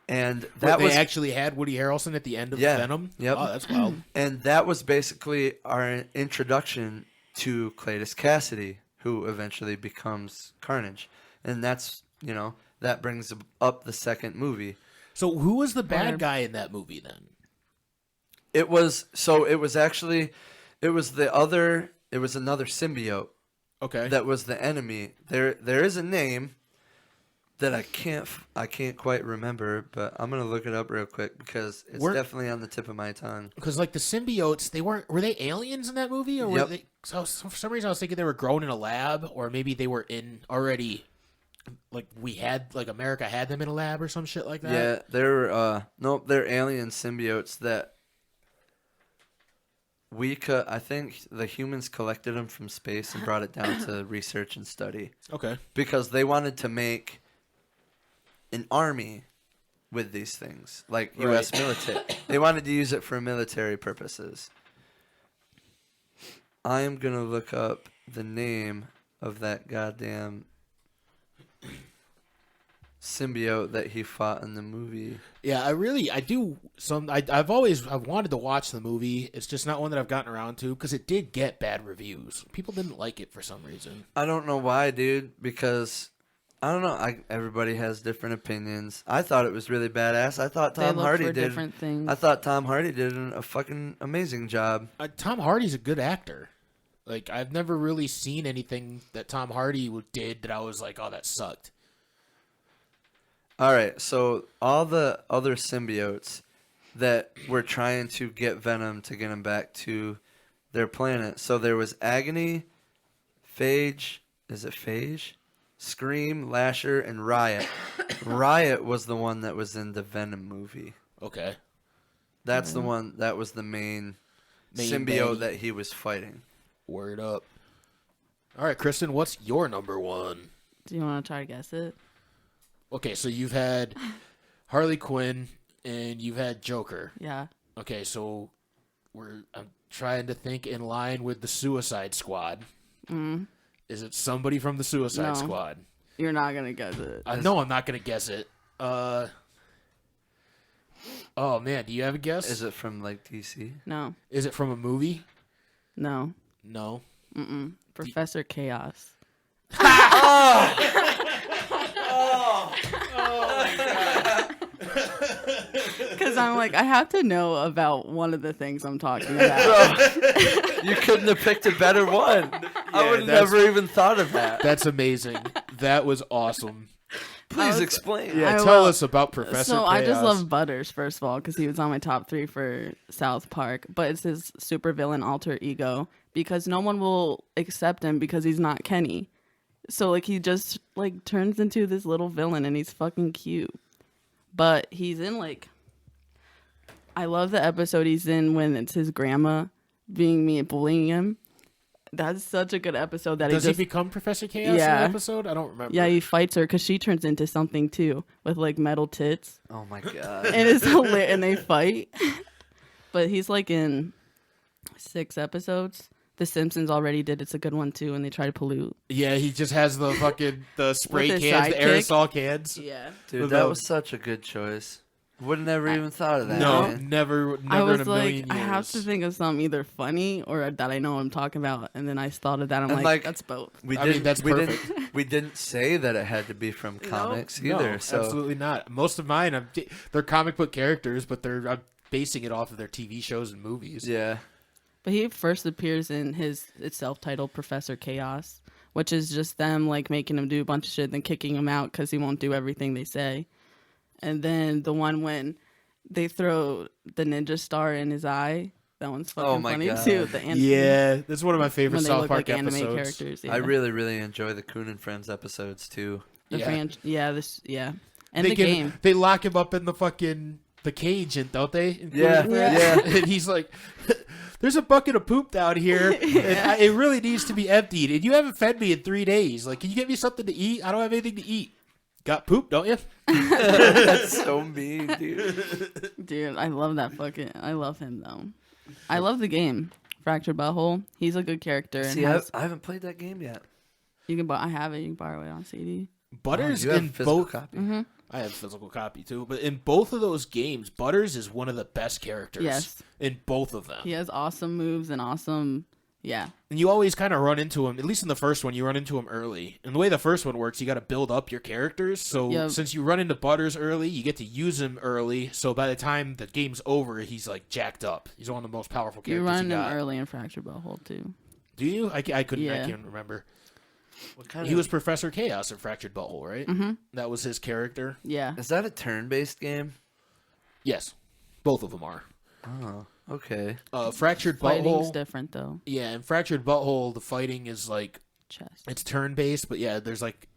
And they actually had Woody Harrelson at the end of Venom. Yep. Oh, that's wild. And that was basically our introduction to Cletus Cassidy, who eventually becomes Carnage, and that's that brings up the second movie. So who was the bad guy in that movie then? It was another symbiote. Okay. That was the enemy. There is a name that I can't quite remember, but I'm gonna look it up real quick because it's definitely on the tip of my tongue. Because like the symbiotes, were they aliens in that movie, or were they? So for some reason I was thinking they were grown in a lab, or maybe they were in already. Like America had them in a lab or some shit like that. Yeah, they're alien symbiotes that I think the humans collected them from space and brought it down to research and study. Okay. Because they wanted to make an army with these things, like U.S. military. They wanted to use it for military purposes. I am gonna look up the name of that goddamn symbiote that he fought in the movie. Yeah, I've wanted to watch the movie. It's just not one that I've gotten around to because it did get bad reviews. People didn't like it for some reason. I don't know why, dude, because I don't know. Everybody has different opinions. I thought it was really badass. I thought Tom Hardy did different things. I thought Tom Hardy did a fucking amazing job. Tom Hardy's a good actor. Like, I've never really seen anything that Tom Hardy did that I was like, oh, that sucked. All right, so all the other symbiotes that were trying to get Venom to get him back to their planet. So there was Agony, Phage, is it Phage? Scream, Lasher, and Riot. Riot was the one that was in the Venom movie. Okay. That's the one that was the main symbiote that he was fighting. Word up. All right, Kristen, what's your number one? Do you want to try to guess it? Okay, so you've had Harley Quinn and you've had Joker. Yeah. Okay, so I'm trying to think in line with the Suicide Squad. Is it somebody from the Suicide Squad? You're not gonna guess it. I know I'm not gonna guess it. Oh man, do you have a guess? Is it from like DC? No. Is it from a movie? No. No. Professor Chaos. Because I'm like, I have to know about one of the things I'm talking about. You couldn't have picked a better one. I would have never even thought of that. That's amazing. That was awesome. Please explain. Yeah, I tell will. us about Professor So Chaos. I just love Butters, first of all, because he was on my top 3 for South Park. But it's his supervillain alter ego, because no one will accept him because he's not Kenny. So like he just like turns into this little villain, and he's fucking cute. But he's in like, I love the episode he's in when it's his grandma being me and bullying him. That's such a good episode. That Does he just he become Professor Chaos in the episode? I don't remember. yeah, he fights her because she turns into something too with like metal tits. Oh my god. And it's hilarious, and they fight. But he's like in 6 episodes. The Simpsons already did. It's a good one too, and they try to pollute. Yeah, he just has the fucking the spray With his cans, the sidekick. aerosol cans. Yeah. Dude, With that the- was such a good choice. Would have never even thought of that. No, man. never I in was a million like, I years. have to think of something either funny or that I know I'm talking about, and then I thought of that. I'm And, like, like, that's both. We I didn't, mean, that's we perfect. we didn't say that it had to be from comics either. No, So absolutely not. Most of mine, they're comic book characters, but I'm basing it off of their TV shows and movies. yeah. But he first appears in his self-titled Professor Chaos, which is just them like making him do a bunch of shit, then kicking him out because he won't do everything they say. And then the one when they throw the ninja star in his eye, that one's fucking my funny God. too. Yeah, that's one of my favorite when they South look Park like anime episodes. characters. Yeah. I really, really enjoy the Coon and Friends episodes too. and They the game. They lock him up in the cage, and don't they? Yeah, Yeah. And he's like, "There's a bucket of poop down here, and it really needs to be emptied. And you haven't fed me in 3 days. Like, can you get me something to eat? I don't have anything to eat. Got poop, don't you?" That's so mean, dude. Dude, I love that fucking. I love him though. I love the game, Fractured Butthole. He's a good character. See, and I haven't played that game yet. you can buy. I have it. You can borrow it on CD. Butters you have in a physical both. copy. I have a physical copy too, but in both of those games, Butters is one of the best characters. Yes. In both of them. He has awesome moves and awesome. Yeah. And you always kind of run into him, at least in the first one, you run into him early. And the way the first one works, you got to build up your characters. So Yep. since you run into Butters early, you get to use him early. So by the time the game's over, he's like jacked up. He's one of the most powerful You characters run you him got. early in Fractured Butthole too. Do you? I couldn't. I Yeah. can't remember. What kind He of was Professor Chaos in Fractured Butthole, right? Mm-hmm. That was his character. Yeah. Is that a turn-based game? Yes, both of them are. Oh, okay. Fractured Fighting's Butthole. different though. Yeah, in Fractured Butthole, the fighting is like Chess. it's turn-based, but yeah, there's like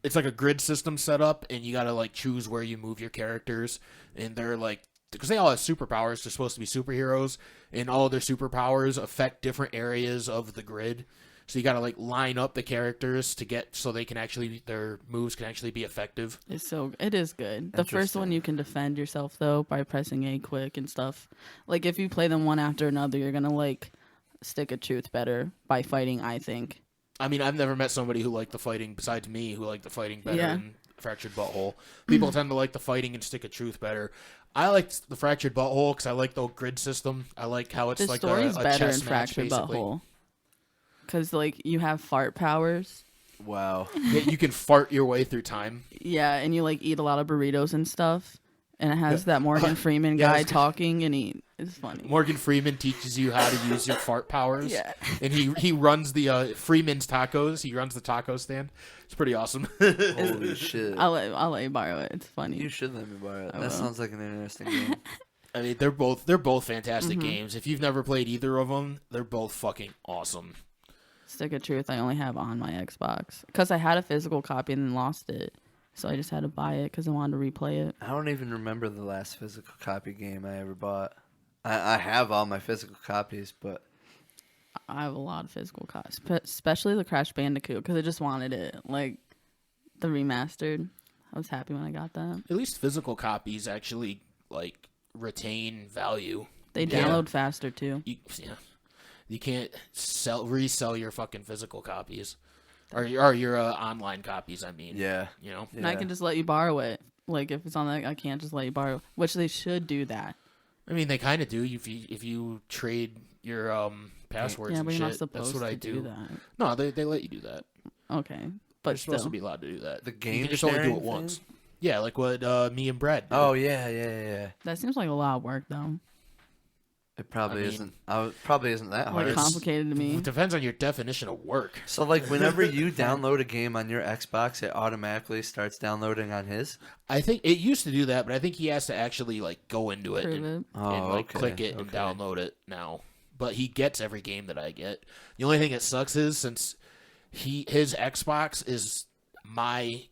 it's like a grid system set up, and you gotta like choose where you move your characters, and they're like because they all have superpowers. They're supposed to be superheroes, and all their superpowers affect different areas of the grid. So you gotta like line up the characters to get so they can actually their moves can actually be effective. It is good. The first one you can defend yourself though by pressing A quick and stuff. Like if you play them one after another, you're gonna like stick a truth better by fighting, I think. I mean, I've never met somebody who liked the fighting besides me who liked the fighting better Yeah. than Fractured Butthole. People tend to like the fighting and stick of truth better. I liked the Fractured Butthole because I like the grid system. I like how it's The like story's a better in chess match, Fractured basically. Butthole. Because like you have fart powers. Wow. Yeah, you can fart your way through time. Yeah, and you like eat a lot of burritos and stuff. And it has that Morgan Freeman Yeah, guy talking, and it's funny. Morgan Freeman teaches you how to use your fart powers. Yeah. And he runs the Freeman's Tacos. He runs the taco stand. It's pretty awesome. Holy shit. I'll let you borrow it. It's funny. You should let me borrow it. I That will. sounds like an interesting game. I mean, they're both fantastic games. If you've never played either of them, they're both fucking awesome. Stick of truth, I only have on my Xbox because I had a physical copy and then lost it, so I just had to buy it because I wanted to replay it. I don't even remember the last physical copy game I ever bought. I have all my physical copies, but I have a lot of physical copies, especially the Crash Bandicoot because I just wanted it, like the remastered. I was happy when I got that. At least physical copies actually like retain value. They download faster too. You can't resell your fucking physical copies, or your online copies. I mean, yeah. you know. And I can just let you borrow it. Like if it's on that, I can't just let you borrow. Which they should do that. I mean, they kind of do if you trade your passwords Yeah, and but you're not shit. supposed That's what to I do. that. No, they let you do that. Okay, You're but supposed still, to be allowed to do that. The You game can just only do sharing it once. thing? Yeah, like what me and Brad did. Oh, yeah. that seems like a lot of work though. It probably I mean, isn't. Probably isn't that hard. Like complicated to me. It depends on your definition of work. So, like, whenever you download a game on your Xbox, it automatically starts downloading on his? I think it used to do that, but I think he has to actually like go into it Prove and, it. Oh, and like okay, click it and okay. download it now. But he gets every game that I get. The only thing that sucks is since his Xbox is my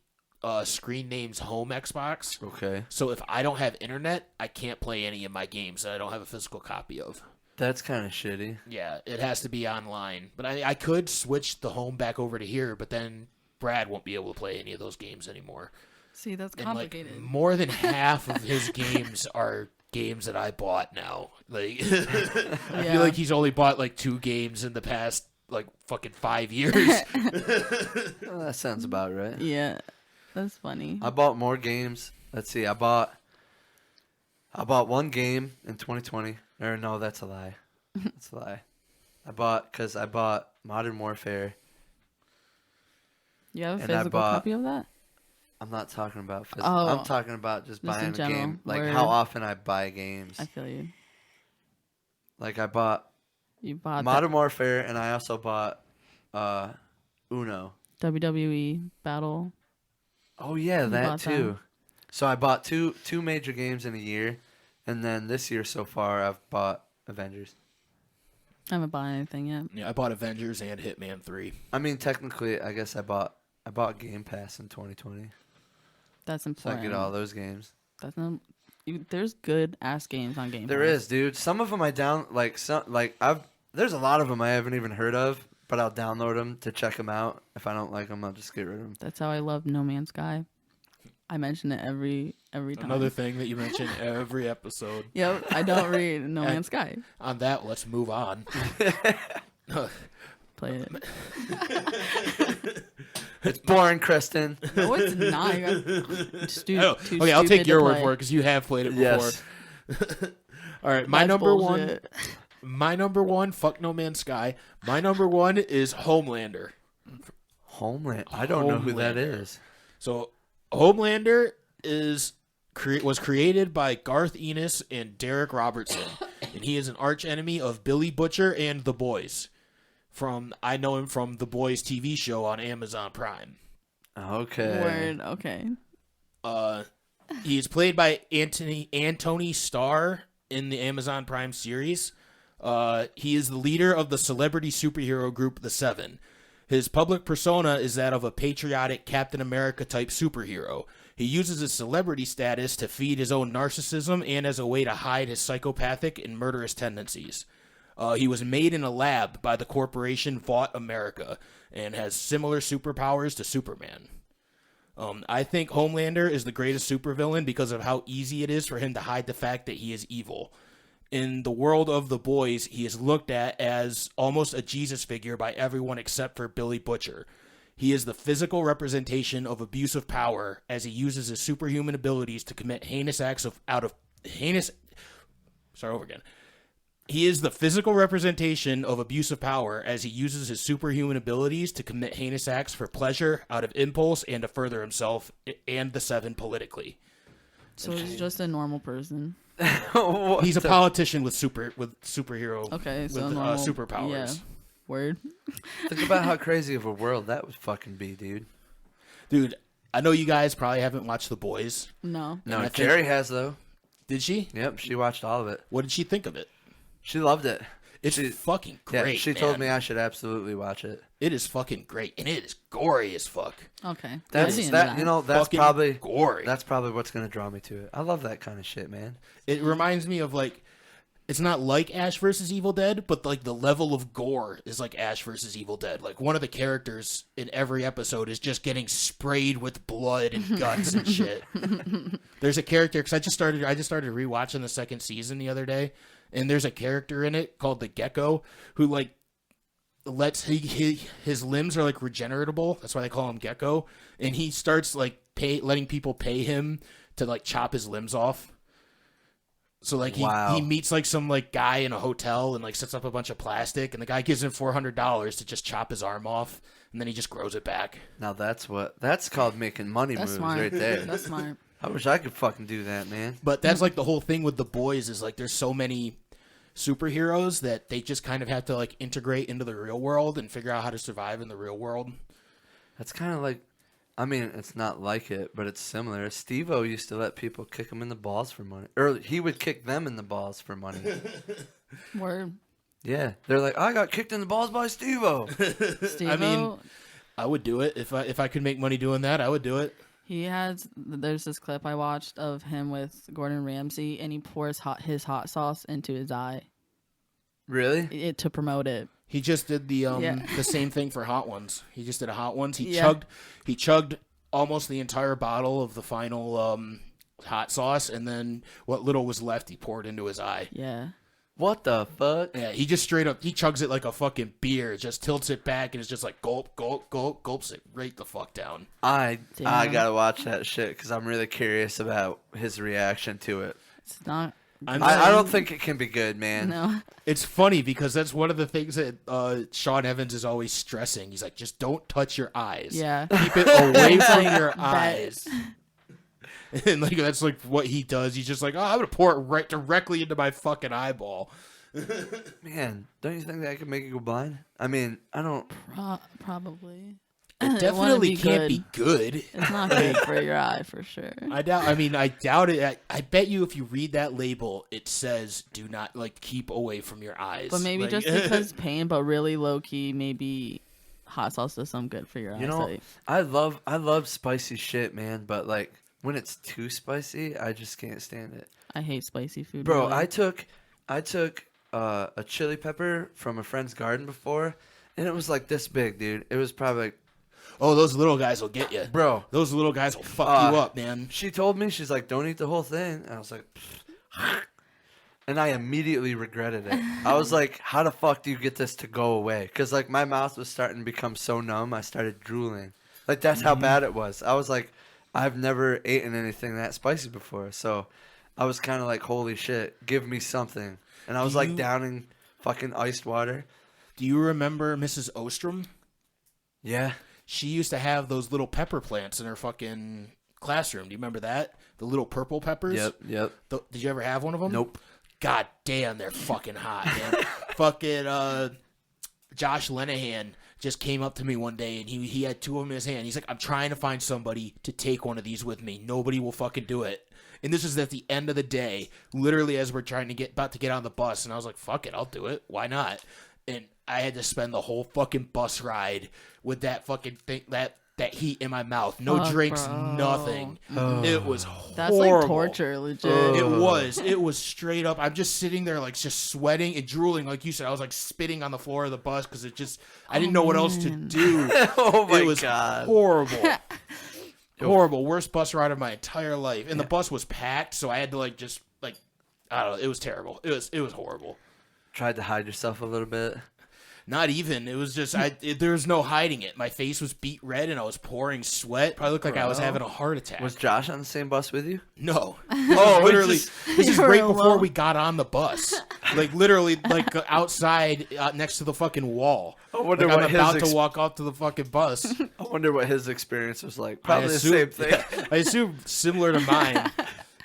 screen name's home Xbox. Okay. So if I don't have internet, I can't play any of my games that I don't have a physical copy of. That's kind of shitty. Yeah, it has to be online. But I could switch the home back over to here, but then Brad won't be able to play any of those games anymore. See, that's And complicated. like more than half of his games are games that I bought now. Like I feel like he's only bought like 2 games in the past like fucking 5 years. Well, that sounds about right. Yeah, that's funny. I bought more games. Let's see. I bought one game in 2020. Or no, that's a lie. That's a lie. I bought Modern Warfare. You have a and I physical bought- copy of that? I'm not talking about physical. Oh. I'm talking about just Just in buying a general. game. Like Word. how often I buy games. I feel you. Like I bought You bought Modern Warfare, and I also bought Uno. the WWE Battle. Oh yeah, You that bought too. that. So I bought two major games in a year, and then this year so far I've bought Avengers. I haven't bought anything yet. Yeah, I bought Avengers and Hitman 3. I mean, technically, I guess I bought Game Pass in 2020, That's so I important. get all those games. That's not. There's good ass games on Game There Pass. is, dude. Some of them there's a lot of them I haven't even heard of, but I'll download them to check them out. If I don't like them, I'll just get rid of them. That's how I love No Man's Sky. I mention it every time. Another thing that you mention every episode. Yep, I don't read No Man's Sky. On that, let's move on. Play it. It's boring, Kristen. No, it's not. You guys- too Okay, I'll stupid take to your word play. for it because you have played it before. Yes. All right, my That's number bullshit. my number one, fuck No Man's Sky. My number one is Homelander. Homeland. I don't know who that Homelander. is. So Homelander was created by Garth Ennis and Derek Robertson, and he is an arch enemy of Billy Butcher and The Boys. I know him from The Boys TV show on Amazon Prime. Okay. Word. Okay. He is played by Anthony Starr in the Amazon Prime series. He is the leader of the celebrity superhero group The Seven. His public persona is that of a patriotic Captain America type superhero. He uses his celebrity status to feed his own narcissism and as a way to hide his psychopathic and murderous tendencies. He was made in a lab by the corporation Vought America and has similar superpowers to Superman. I think Homelander is the greatest supervillain because of how easy it is for him to hide the fact that he is evil. In the world of The Boys, he is looked at as almost a Jesus figure by everyone except for Billy Butcher. He is the physical representation of abuse of power as he uses his superhuman abilities to commit heinous acts He is the physical representation of abuse of power as he uses his superhuman abilities to commit heinous acts for pleasure, out of impulse, and to further himself and the Seven politically. So he's just a normal person. He's a politician with superhero. Okay, so with normal, superpowers. Yeah. Word. Think about how crazy of a world that would fucking be, dude. Dude, I know you guys probably haven't watched The Boys. No. No, Jerry has though. Did she? Yep, she watched all of it. What did she think of it? She loved it. It's fucking great. Yeah, she told me I should absolutely watch it. It is fucking great, and it is gory as fuck. Okay. That's Fucking probably gory. That's probably what's gonna draw me to it. I love that kind of shit, man. It reminds me of like, it's not like Ash versus Evil Dead, but like the level of gore is like Ash versus Evil Dead. Like one of the characters in every episode is just getting sprayed with blood and guts and shit. There's a character, because I just started rewatching the second season the other day, and there's a character in it called the Gecko who like his limbs are like regeneratable. That's why they call him Gecko, and he starts like letting people pay him to like chop his limbs off. So like he meets like some like guy in a hotel and like sets up a bunch of plastic, and the guy gives him $400 to just chop his arm off, and then he just grows it back. Now that's called making money moves smart. right there. That's smart. I wish I could fucking do that, man. But that's like the whole thing with The Boys is like there's so many superheroes that they just kind of have to like integrate into the real world and figure out how to survive in the real world. That's kind of like, I mean, it's not like it, but it's similar. Steve-O used to let people kick him in the balls for money. Or he would kick them in the balls for money. Word. Yeah. They're like, I got kicked in the balls by Steve-O. Steve-O, I mean, I would do it. If I could make money doing that, I would do it. there's this clip I watched of him with Gordon Ramsay, and he pours his hot sauce into his eye. Really? To promote it. He just did the same thing for Hot Ones. He just did a Hot Ones. He chugged almost the entire bottle of the final hot sauce, and then what little was left he poured into his eye. Yeah. What the fuck? Yeah, he just straight up, he chugs it like a fucking beer, just tilts it back, and it's just like gulp, gulp, gulp, gulps it right the fuck down. I gotta watch that shit because I'm really curious about his reaction to it. It's not. I don't think it can be good, man. No. It's funny because that's one of the things that Sean Evans is always stressing. He's like, just don't touch your eyes. Yeah. Keep it away from your eyes. And like that's like what he does. He's just like, oh, I'm gonna pour it right directly into my fucking eyeball. Man, don't you think that could make you go blind? I mean, I don't. Probably. It definitely can't be good. It's not good for your eye for sure. I doubt it. I bet you if you read that label, it says do not like keep away from your eyes. But maybe like, just because pain, but really low key, maybe hot sauce does some good for your eyesight. You know, I love spicy shit, man. But like when it's too spicy, I just can't stand it. I hate spicy food. Bro, really. I took a chili pepper from a friend's garden before, and it was like this big, dude. It was probably like. Oh, those little guys will get you. Bro. Those little guys will fuck you up, man. She told me, she's like, don't eat the whole thing. And I was like, and I immediately regretted it. I was like, how the fuck do you get this to go away? Because, like, my mouth was starting to become so numb, I started drooling. Like, that's how bad it was. I was like, I've never eaten anything that spicy before. So I was kind of like, holy shit, give me something. And I was like downing fucking iced water. Do you remember Mrs. Ostrom? Yeah. She used to have those little pepper plants in her fucking classroom. Do you remember that? The little purple peppers? Yep. Did you ever have one of them? Nope. God damn, they're fucking hot, man. Fucking Josh Lenahan just came up to me one day, and he had two of them in his hand. He's like, I'm trying to find somebody to take one of these with me. Nobody will fucking do it. And this is at the end of the day, literally as we're about to get on the bus. And I was like, fuck it, I'll do it. Why not? And I had to spend the whole fucking bus ride with that fucking thing, that heat in my mouth. No drinks, bro. Nothing. It was horrible. That's like torture, legit. It was straight up. I'm just sitting there like just sweating and drooling. Like you said, I was like spitting on the floor of the bus because I didn't know what else to do. Oh my it was God. Horrible. Horrible. Worst bus ride of my entire life. And the bus was packed, so I had to like just like, I don't know. It was terrible. It was horrible. Tried to hide yourself a little bit. Not even. It was just there was no hiding it. My face was beet red and I was pouring sweat. Probably looked like I was having a heart attack. Was Josh on the same bus with you? No. Literally, this is right before we got on the bus. Like literally, like outside next to the fucking wall. I wonder like, what I'm about to walk off to the fucking bus. I wonder what his experience was like. Probably the same thing. I assume similar to mine.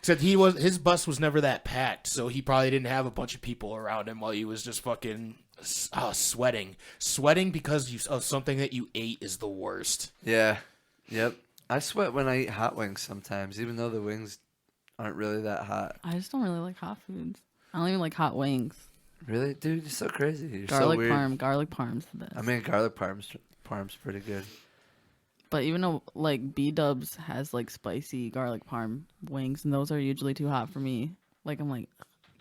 Except his bus was never that packed, so he probably didn't have a bunch of people around him while he was just fucking sweating. Sweating because of something that you ate is the worst. Yeah. Yep. I sweat when I eat hot wings sometimes, even though the wings aren't really that hot. I just don't really like hot foods. I don't even like hot wings. Really? Dude, you're so crazy. You're Garlic so weird. Garlic parm's the best. I mean, garlic parm's pretty good. But even though like B-Dubs has like spicy garlic parm wings, and those are usually too hot for me. Like I'm like,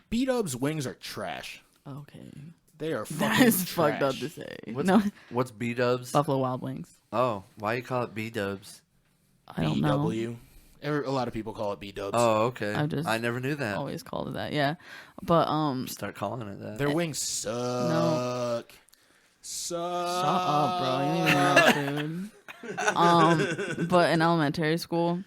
B-Dub's wings are trash. okay, They are fucking that is trash. fucked up to say. What's B-Dubs? Buffalo Wild Wings. Oh, why you call it B-Dubs? I don't know. BW. A lot of people call it B-Dubs. Oh, okay. I never knew that. Always called it that, yeah. But Start calling it that. Their wings suck. No. Suck. Shut up, bro. You don't even know, dude. But in elementary school,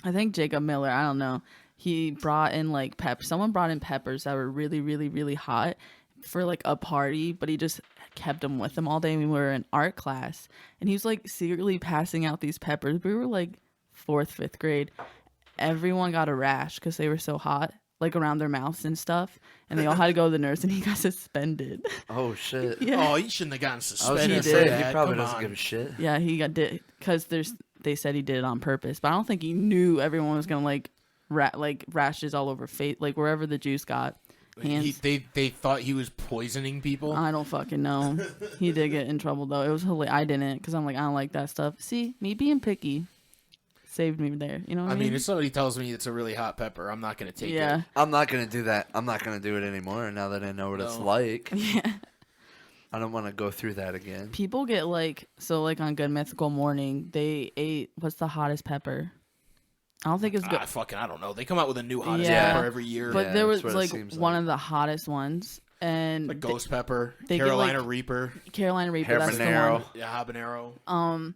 I think Jacob Miller, I don't know, he brought in like someone brought in peppers that were really, really, really hot for like a party, but he just kept them with him all day. We were in art class, and he was like secretly passing out these peppers. We were like 4th, 5th grade. Everyone got a rash because they were so hot, like around their mouths and stuff, and they all had to go to the nurse, and he got suspended. Oh, shit. Yeah. Oh, he shouldn't have gotten I was suspended. going to for say, that. he probably Come doesn't on. give a shit. Yeah, he got did because they said he did it on purpose, but I don't think he knew everyone was gonna like rashes all over face, like wherever the juice got. Hands. They thought he was poisoning people. I don't fucking know. He did get in trouble though. It was hilarious. I didn't because I'm like I don't like that stuff. See, me being picky saved me there. You know what I mean? I mean, if somebody tells me it's a really hot pepper, I'm not going to take Yeah. it. I'm not going to do that. I'm not going to do it anymore now that I know what it's No. like. Yeah. I don't want to go through that again. People get like on Good Mythical Morning, they ate what's the hottest pepper? I don't think it's good. I don't know. They come out with a new hottest Yeah. pepper every year. But Yeah, there was that's what it like seems one like. of the hottest ones, and Like ghost pepper, they get, Carolina like- Reaper, Carolina Reaper. That's the Habanero. one. yeah, habanero.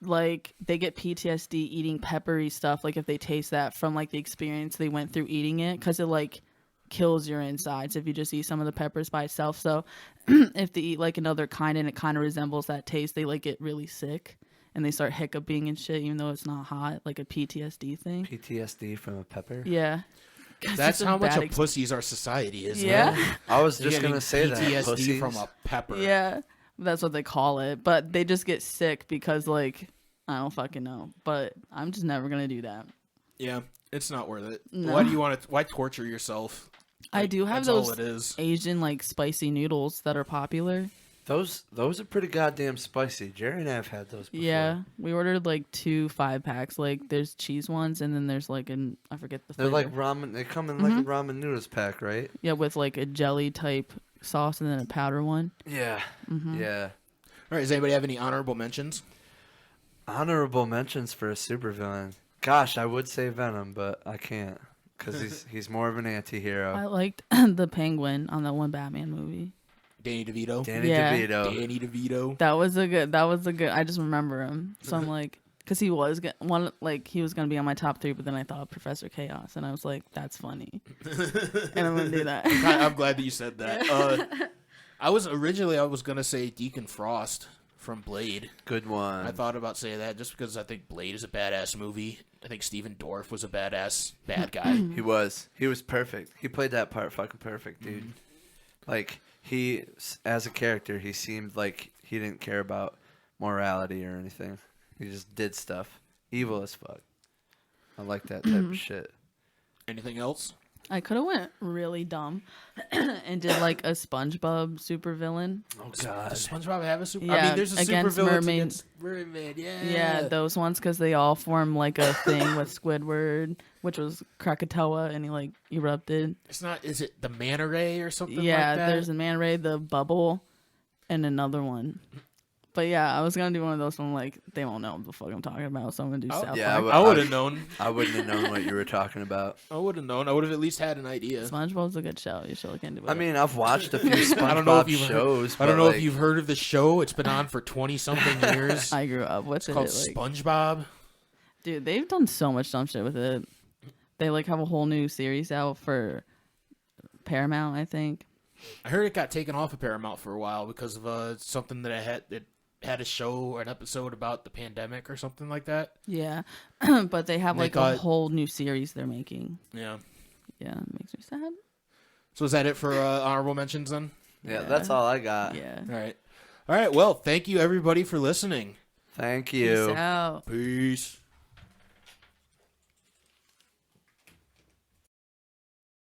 Like they get PTSD eating peppery stuff. Like if they taste that from like the experience they went through eating it, because it like kills your insides if you just eat some of the peppers by itself. So if they eat like another kind and it kind of resembles that taste, they like get really sick and they start hiccuping and shit, even though it's not hot, like a PTSD thing. PTSD from a pepper? Yeah. That's it's a how much bad of pussies our society is. Yeah. though. I was You're just going getting to say that. PTSD Pussies. from a pepper. Yeah, that's what they call it. But they just get sick because, like, I don't fucking know. But I'm just never gonna do that. Yeah, it's not worth it. No. Why do you want to? Why torture yourself? I do have that's all those it is. Asian like spicy noodles that are popular. Those are pretty goddamn spicy. Jerry and I have had those before. Yeah, we ordered like 2 5-packs. Like, there's cheese ones, and then there's like I forget the. They're flavor. like ramen. They come in like a ramen noodles pack, right? Yeah, with like a jelly type sauce and then a powder one. Yeah. Yeah. All right. Does anybody have any honorable mentions? Honorable mentions for a supervillain. Gosh, I would say Venom, but I can't because he's more of an anti-hero. I liked the Penguin on that one Batman movie. Danny DeVito. Danny Yeah. DeVito. Danny DeVito. That was a good. I just remember him. So I'm like, because he was he was gonna be on my top 3, but then I thought Professor Chaos, and I was like, that's funny, and I'm gonna do that. I'm glad that you said that. I was gonna say Deacon Frost from Blade. Good one. I thought about saying that just because I think Blade is a badass movie. I think Steven Dorff was a badass bad guy. He was perfect. He played that part fucking perfect, dude. Like, he, as a character, he seemed like he didn't care about morality or anything. He just did stuff. Evil as fuck. I like that type of shit. Anything else? I could have went really dumb and did like a SpongeBob supervillain. Oh, God. Does SpongeBob have a super? I Yeah, mean, there's a against super villain mermaid. against mermaid. Yeah. Yeah, those ones because they all form like a thing with Squidward, which was Krakatoa, and he like erupted. It's not. Is it the manta ray or something? Yeah, like that? there's a Man Ray, the bubble, and another one. But yeah, I was gonna do one of those. But I'm like, they won't know what the fuck I'm talking about, so I'm gonna do South yeah, Park. I would have known. I wouldn't have known what you were talking about. I would have known. I would have at least had an idea. SpongeBob's a good show. You should look into it. I mean, I've watched a few SpongeBob I don't know if you've shows. I don't but, know like, if you've heard of the show. It's been on for 20-something years. I grew up with It's called it. Like, SpongeBob. dude, they've done so much dumb shit with it. They like have a whole new series out for Paramount, I think. I heard it got taken off of Paramount for a while because of something that it had a show or an episode about the pandemic or something like that. Yeah, but they have like a whole new series they're making. Yeah. Yeah, it makes me sad. So is that it for honorable mentions then? Yeah, that's all I got. Yeah. All right. Well, thank you everybody for listening. Thank you. Peace out. Peace.